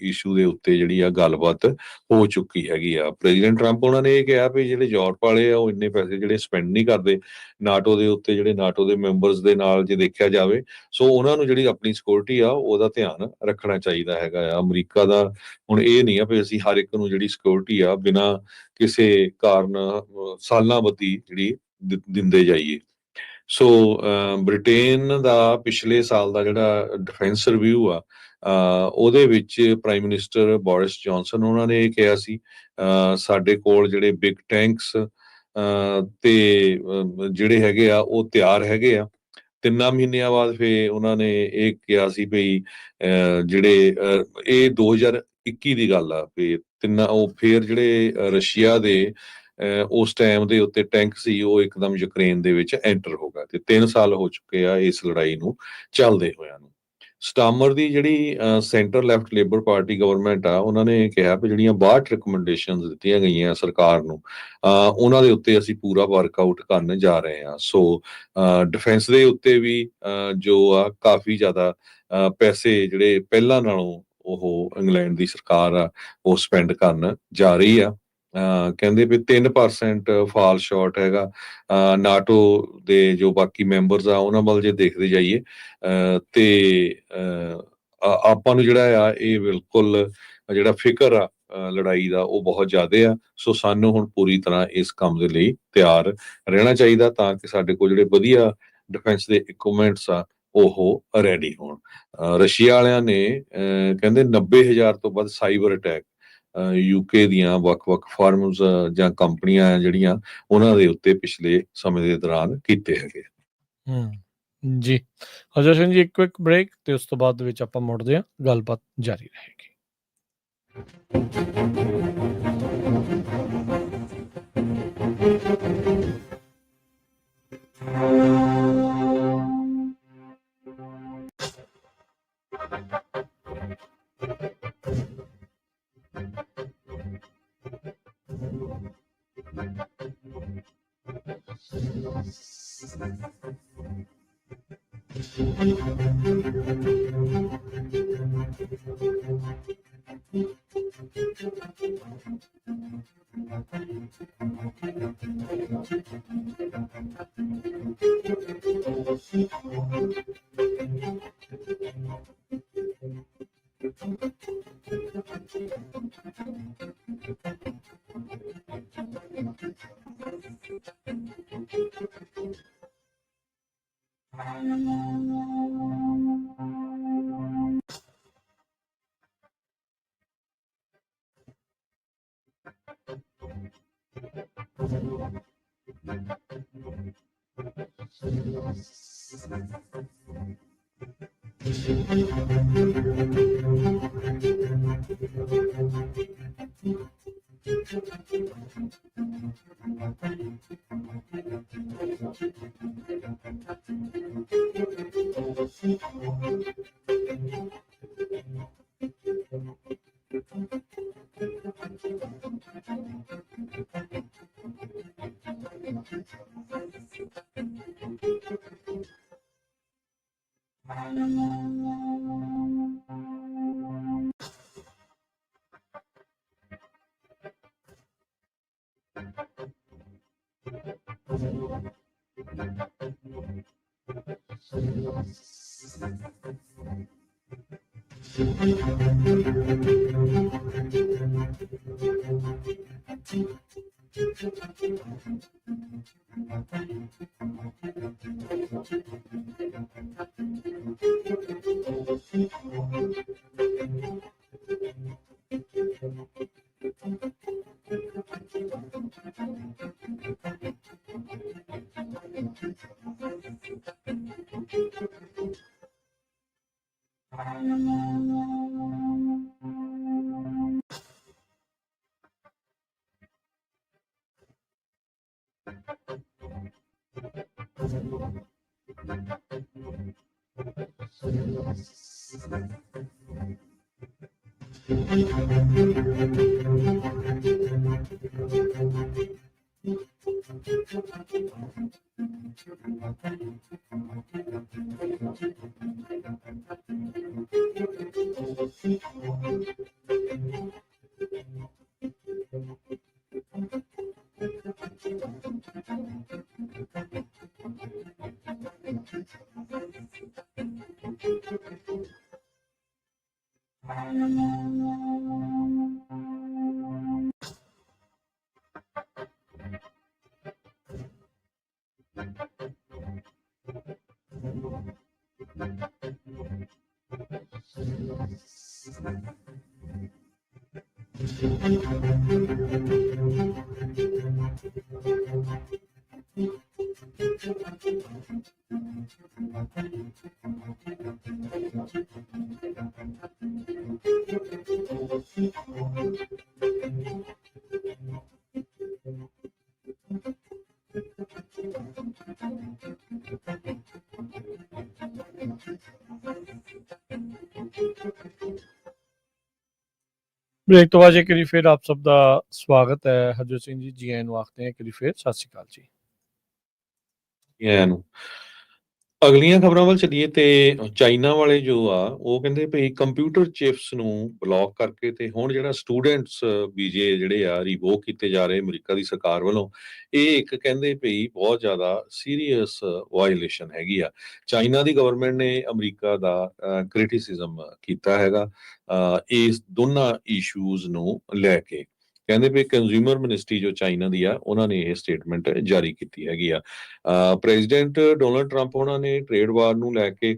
ਇਸ਼ੂ ਦੇ ਉੱਤੇ ਜਿਹੜੀ ਆ ਗੱਲਬਾਤ ਹੋ ਚੁੱਕੀ ਹੈਗੀ ਆ। ਪ੍ਰੈਜ਼ੀਡੈਂਟ ਟਰੰਪ ਉਹਨਾਂ ਨੇ ਇਹ ਕਿਹਾ ਵੀ ਜਿਹੜੇ ਯੂਰਪ ਵਾਲੇ ਆ ਉਹ ਇੰਨੇ ਪੈਸੇ ਜਿਹੜੇ ਸਪੈਂਡ ਨਹੀਂ ਕਰਦੇ ਨਾਟੋ ਦੇ ਉੱਤੇ, ਜਿਹੜੇ ਨਾਟੋ ਦੇ ਮੈਂਬਰਸ ਦੇ ਨਾਲ ਜੇ ਦੇਖਿਆ ਜਾਵੇ, ਸੋ ਉਹਨਾਂ ਨੂੰ ਜਿਹੜੀ ਆਪਣੀ ਸਿਕਿਉਰਿਟੀ ਆ ਉਹਦਾ ਧਿਆਨ ਰੱਖਣਾ ਚਾਹੀਦਾ ਹੈਗਾ ਆ। ਅਮਰੀਕਾ ਦਾ ਹੁਣ ਇਹ ਨਹੀਂ ਆ ਵੀ ਅਸੀਂ ਹਰ ਇੱਕ ਨੂੰ ਜਿਹੜੀ ਸਿਕਿਉਰਿਟੀ ਆ ਬਿਨਾਂ ਕਿਸੇ ਕਾਰਨ ਸਾਲਾਂ ਬੱਧੀ ਜਿਹੜੀ ਦਿੰਦੇ ਜਾਈਏ। ਸੋ ਬ੍ਰਿਟੇਨ ਦਾ ਪਿਛਲੇ ਸਾਲ ਦਾ ਜਿਹੜਾ ਡਿਫੈਂਸ ਰਿਵਿਊ ਆ ਉਹਦੇ ਵਿੱਚ ਪ੍ਰਾਈਮ ਮਿਨਿਸਟਰ ਬੋਰਿਸ ਜੌਨਸਨ ਉਹਨਾਂ ਨੇ ਇਹ ਕਿਹਾ ਸੀ ਸਾਡੇ ਕੋਲ ਜਿਹੜੇ ਬਿਗ ਟੈਂਕਸ ਤੇ ਜਿਹੜੇ ਹੈਗੇ ਆ ਉਹ ਤਿਆਰ ਹੈਗੇ ਆ। 3 ਮਹੀਨਿਆਂ ਬਾਅਦ ਫੇ ਉਹਨਾਂ ਨੇ ਇਹ ਕਿਹਾ ਸੀ ਵੀ ਜਿਹੜੇ ਇਹ 2021 ਦੀ ਗੱਲ ਆ ਵੀ ਉਹ ਫੇਰ ਜਿਹੜੇ ਰਸ਼ੀਆ ਦੇ ਉਸ ਟਾਈਮ ਦੇ ਉੱਤੇ ਟੈਂਕ ਸੀ ਉਹ ਇੱਕਦਮ ਯੂਕਰੇਨ ਦੇ ਵਿੱਚ ਐਂਟਰ ਹੋ ਗਿਆ ਤੇ 3 ਸਾਲ ਹੋ ਚੁੱਕੇ ਆ ਇਸ ਲੜਾਈ ਨੂੰ ਚੱਲਦੇ ਹੋਇਆਂ ਨੂੰ। ਸਟਾਮਰ ਦੀ ਜਿਹੜੀ centre left labour party government ਆ ਉਹਨਾਂ ਨੇ ਕਿਹਾ ਵੀ ਜਿਹੜੀਆਂ 62 ਰਿਕਮੈਂਡੇਸ਼ਨਸ ਦਿੱਤੀਆਂ ਗਈਆਂ ਸਰਕਾਰ ਨੂੰ ਉਹਨਾਂ ਦੇ ਉੱਤੇ ਅਸੀਂ ਪੂਰਾ ਵਰਕਆਊਟ ਕਰਨ ਜਾ ਰਹੇ ਹਾਂ। ਸੋ ਡਿਫੈਂਸ ਦੇ ਉੱਤੇ ਵੀ ਜੋ ਆ ਕਾਫੀ ਜ਼ਿਆਦਾ ਪੈਸੇ ਜਿਹੜੇ ਪਹਿਲਾਂ ਨਾਲੋਂ ਉਹ ਇੰਗਲੈਂਡ ਦੀ ਸਰਕਾਰ ਆ ਉਹ ਸਪੈਂਡ ਕਰਨ ਜਾ ਰਹੀ ਆ। ਕਹਿੰਦੇ ਵੀ 3% ਫਾਲ ਸ਼ਾਰਟ ਹੈਗਾ ਨਾਟੋ ਦੇ ਜੋ ਬਾਕੀ ਮੈਂਬਰਸ ਆ ਉਹਨਾਂ ਵੱਲ ਜੇ ਦੇਖਦੇ ਜਾਈਏ ਤੇ ਆਪਾਂ ਨੂੰ ਜਿਹੜਾ ਆ ਇਹ ਬਿਲਕੁਲ ਜਿਹੜਾ ਫਿਕਰ ਆ ਲੜਾਈ ਦਾ ਉਹ ਬਹੁਤ ਜ਼ਿਆਦਾ ਆ। ਸੋ ਸਾਨੂੰ ਹੁਣ ਪੂਰੀ ਤਰ੍ਹਾਂ ਇਸ ਕੰਮ ਦੇ ਲਈ ਤਿਆਰ ਰਹਿਣਾ ਚਾਹੀਦਾ ਤਾਂ ਕਿ ਸਾਡੇ ਕੋਲ ਜਿਹੜੇ ਵਧੀਆ ਡਿਫੈਂਸ ਦੇ ਇਕਵਿਪਮੈਂਟਸ ਆ ਉਹ ਰੈਡੀ ਹੋਣ। ਰਸ਼ੀਆ ਵਾਲਿਆਂ ਨੇ ਕਹਿੰਦੇ 90,000 ਤੋਂ ਵੱਧ ਸਾਈਬਰ ਅਟੈਕ ਯੂਕੇ ਦੀਆਂ ਵੱਖ-ਵੱਖ ਫਾਰਮਸ ਜਾਂ ਕੰਪਨੀਆਂ ਆ ਜਿਹੜੀਆਂ ਉਹਨਾਂ ਦੇ ਉੱਤੇ ਪਿਛਲੇ ਸਮੇਂ ਦੇ ਦੌਰਾਨ ਕੀਤੇ ਹੈਗੇ। ਜੀ ਅਜय ਸਿੰਘ ਜੀ ਇੱਕ ਕੁਇਕ ਬ੍ਰੇਕ ਤੇ ਉਸ ਤੋਂ ਬਾਅਦ ਦੇ ਵਿੱਚ ਆਪਾਂ ਮੁੜਦੇ ਹਾਂ, ਗੱਲਬਾਤ ਜਾਰੀ ਰਹੇਗੀ। ब्रेक तो बाद एक बारी फिर आप सब दा स्वागत है हरजोत सिंह जी जी आਇਆਂ ਨੂੰ ਆਖਦੇ हैं एक बारी फिर सत श्री अकाल जी ਐਂ ਨੂੰ ਅਗਲੀਆਂ ਖਬਰਾਂ ਵੱਲ ਚੱਲੀਏ ਤੇ ਚਾਈਨਾ ਵਾਲੇ ਜੋ ਆ ਉਹ ਕਹਿੰਦੇ ਭਈ ਕੰਪਿਊਟਰ ਚਿਪਸ ਨੂੰ ਬਲੌਕ ਕਰਕੇ ਤੇ ਹੁਣ ਜਿਹੜਾ ਸਟੂਡੈਂਟਸ ਵੀਜ਼ੇ ਜਿਹੜੇ ਆ ਰਿਵੋਕ ਕੀਤੇ ਜਾ ਰਹੇ ਅਮਰੀਕਾ ਦੀ ਸਰਕਾਰ ਵੱਲੋਂ ਇਹ ਇੱਕ ਕਹਿੰਦੇ ਭਈ ਬਹੁਤ ਜ਼ਿਆਦਾ ਸੀਰੀਅਸ ਵਾਇਓਲੇਸ਼ਨ ਹੈਗੀ ਆ ਚਾਈਨਾ ਦੀ ਗਵਰਨਮੈਂਟ ਨੇ ਅਮਰੀਕਾ ਦਾ ਕ੍ਰਿਟਿਸਿਜ਼ਮ ਕੀਤਾ ਹੈਗਾ ਇਸ ਦੋਨਾਂ ਇਸ਼ੂਜ਼ ਨੂੰ ਲੈ ਕੇ ਕਹਿੰਦੇ ਵੀ ਕੰਜ਼ਿਊਮਰ ਮਿਨਿਸਟਰੀ ਜੋ ਚਾਈਨਾ ਦੀ ਆ ਉਹਨਾਂ ਨੇ ਇਹ ਸਟੇਟਮੈਂਟ ਜਾਰੀ ਕੀਤੀ ਹੈਗੀ ਆ ਪ੍ਰੈਜ਼ੀਡੈਂਟ ਡੋਨਲਡ ਟਰੰਪ ਉਹਨਾਂ ਨੇ ਟ੍ਰੇਡ ਵਾਰ ਨੂੰ ਲੈ ਕੇ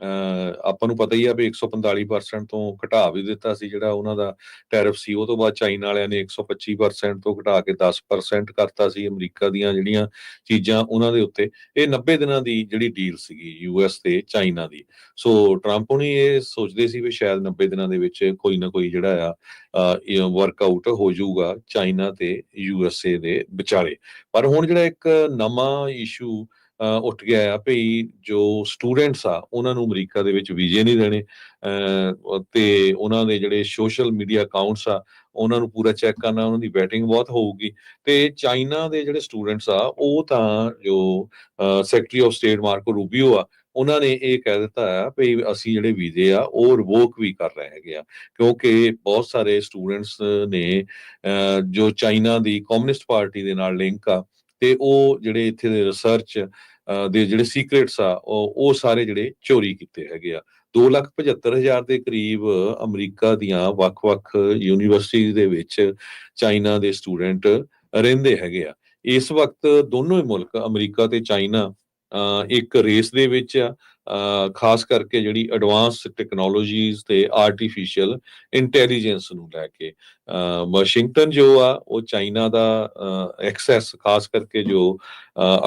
ਆਪਾਂ ਨੂੰ ਪਤਾ ਹੀ ਆ ਵੀ 145% ਤੋਂ ਘਟਾ ਵੀ ਦਿੱਤਾ ਸੀ ਜਿਹੜਾ ਉਹਨਾਂ ਦਾ ਟੈਰਿਫ ਸੀ ਉਹ ਤੋਂ ਬਾਅਦ ਚਾਈਨਾ ਵਾਲਿਆਂ ਨੇ 125% ਤੋਂ ਘਟਾ ਕੇ 10% ਕਰਤਾ ਸੀ ਅਮਰੀਕਾ ਦੀਆਂ ਜਿਹੜੀਆਂ ਚੀਜ਼ਾਂ ਉਹਨਾਂ ਦੇ ਉੱਤੇ ਇਹ 90 ਦਿਨਾਂ ਦੀ ਜਿਹੜੀ ਡੀਲ ਸੀਗੀ ਯੂਐਸ ਤੇ ਚਾਈਨਾ ਦੀ ਸੋ ਟਰੰਪ ਹੁਣੀ ਇਹ ਸੋਚਦੇ ਸੀ ਵੀ ਸ਼ਾਇਦ 90 ਦਿਨਾਂ ਦੇ ਵਿੱਚ ਕੋਈ ਨਾ ਕੋਈ ਜਿਹੜਾ ਆ ਵਰਕਆਊਟ ਹੋ ਜਾਊਗਾ ਚਾਈਨਾ ਤੇ ਯੂਐਸਏ ਦੇ ਵਿਚਾਲੇ ਪਰ ਹੁਣ ਜਿਹੜਾ ਇੱਕ ਨਵਾਂ ਇਸ਼ੂ ਉੱਠ ਗਿਆ ਆ ਭਈ ਜੋ ਸਟੂਡੈਂਟਸ ਆ ਉਹਨਾਂ ਨੂੰ ਅਮਰੀਕਾ ਦੇ ਵਿੱਚ ਵੀਜ਼ੇ ਨਹੀਂ ਦੇਣੇ ਤੇ ਉਹਨਾਂ ਦੇ ਜਿਹੜੇ ਸੋਸ਼ਲ ਮੀਡੀਆ ਅਕਾਊਂਟਸ ਆ ਉਹਨਾਂ ਨੂੰ ਪੂਰਾ ਚੈੱਕ ਕਰਨਾ ਉਹਨਾਂ ਦੀ ਵੈਟਿੰਗ ਬਹੁਤ ਹੋਊਗੀ ਤੇ ਚਾਈਨਾ ਦੇ ਜਿਹੜੇ ਸਟੂਡੈਂਟਸ ਆ ਉਹ ਤਾਂ ਜੋ ਸੈਕਟਰੀ ਆਫ ਸਟੇਟ ਮਾਰਕੋ ਰੂਬੀਓ ਆ ਉਹਨਾਂ ਨੇ ਇਹ ਕਹਿ ਦਿੱਤਾ ਆ ਵੀ ਅਸੀਂ ਜਿਹੜੇ ਵੀਜ਼ੇ ਆ ਉਹ ਰਿਵੋਕ ਵੀ ਕਰ ਰਹੇ ਹੈਗੇ ਆ ਕਿਉਂਕਿ ਬਹੁਤ ਸਾਰੇ ਸਟੂਡੈਂਟਸ ਨੇ ਜੋ ਚਾਈਨਾ ਦੀ ਕਮਿਊਨਿਸਟ ਪਾਰਟੀ ਦੇ ਨਾਲ ਲਿੰਕ ਆ ਤੇ ਉਹ ਜਿਹੜੇ ਇੱਥੇ ਦੇ ਰਿਸਰਚ ਦੇ ਜਿਹੜੇ ਸੀਕ੍ਰੇਟਸ ਆ ਉਹ ਸਾਰੇ ਜਿਹੜੇ ਚੋਰੀ ਕੀਤੇ ਹੈਗੇ ਆ 2,75,000 ਦੇ ਕਰੀਬ ਅਮਰੀਕਾ ਦੀਆਂ ਵੱਖ-ਵੱਖ ਯੂਨੀਵਰਸਿਟੀਜ਼ ਦੇ ਵਿੱਚ ਚਾਈਨਾ ਦੇ ਸਟੂਡੈਂਟ ਰਹਿੰਦੇ ਹੈਗੇ ਆ ਇਸ ਵਕਤ ਦੋਨੋਂ ਹੀ ਮੁਲਕ ਅਮਰੀਕਾ ਤੇ ਚਾਈਨਾ ਇੱਕ ਰੇਸ ਦੇ ਵਿੱਚ ਆ ਖਾਸ ਕਰਕੇ ਜਿਹੜੀ ਐਡਵਾਂਸ ਟੈਕਨੋਲੋਜੀਜ਼ ਤੇ ਆਰਟੀਫੀਸ਼ੀਅਲ ਇੰਟੈਲੀਜੈਂਸ ਨੂੰ ਲੈ ਕੇ ਵਾਸ਼ਿੰਗਟਨ ਜੋ ਆ ਉਹ ਚਾਈਨਾ ਦਾ ਐਕਸੈਸ ਖਾਸ ਕਰਕੇ ਜੋ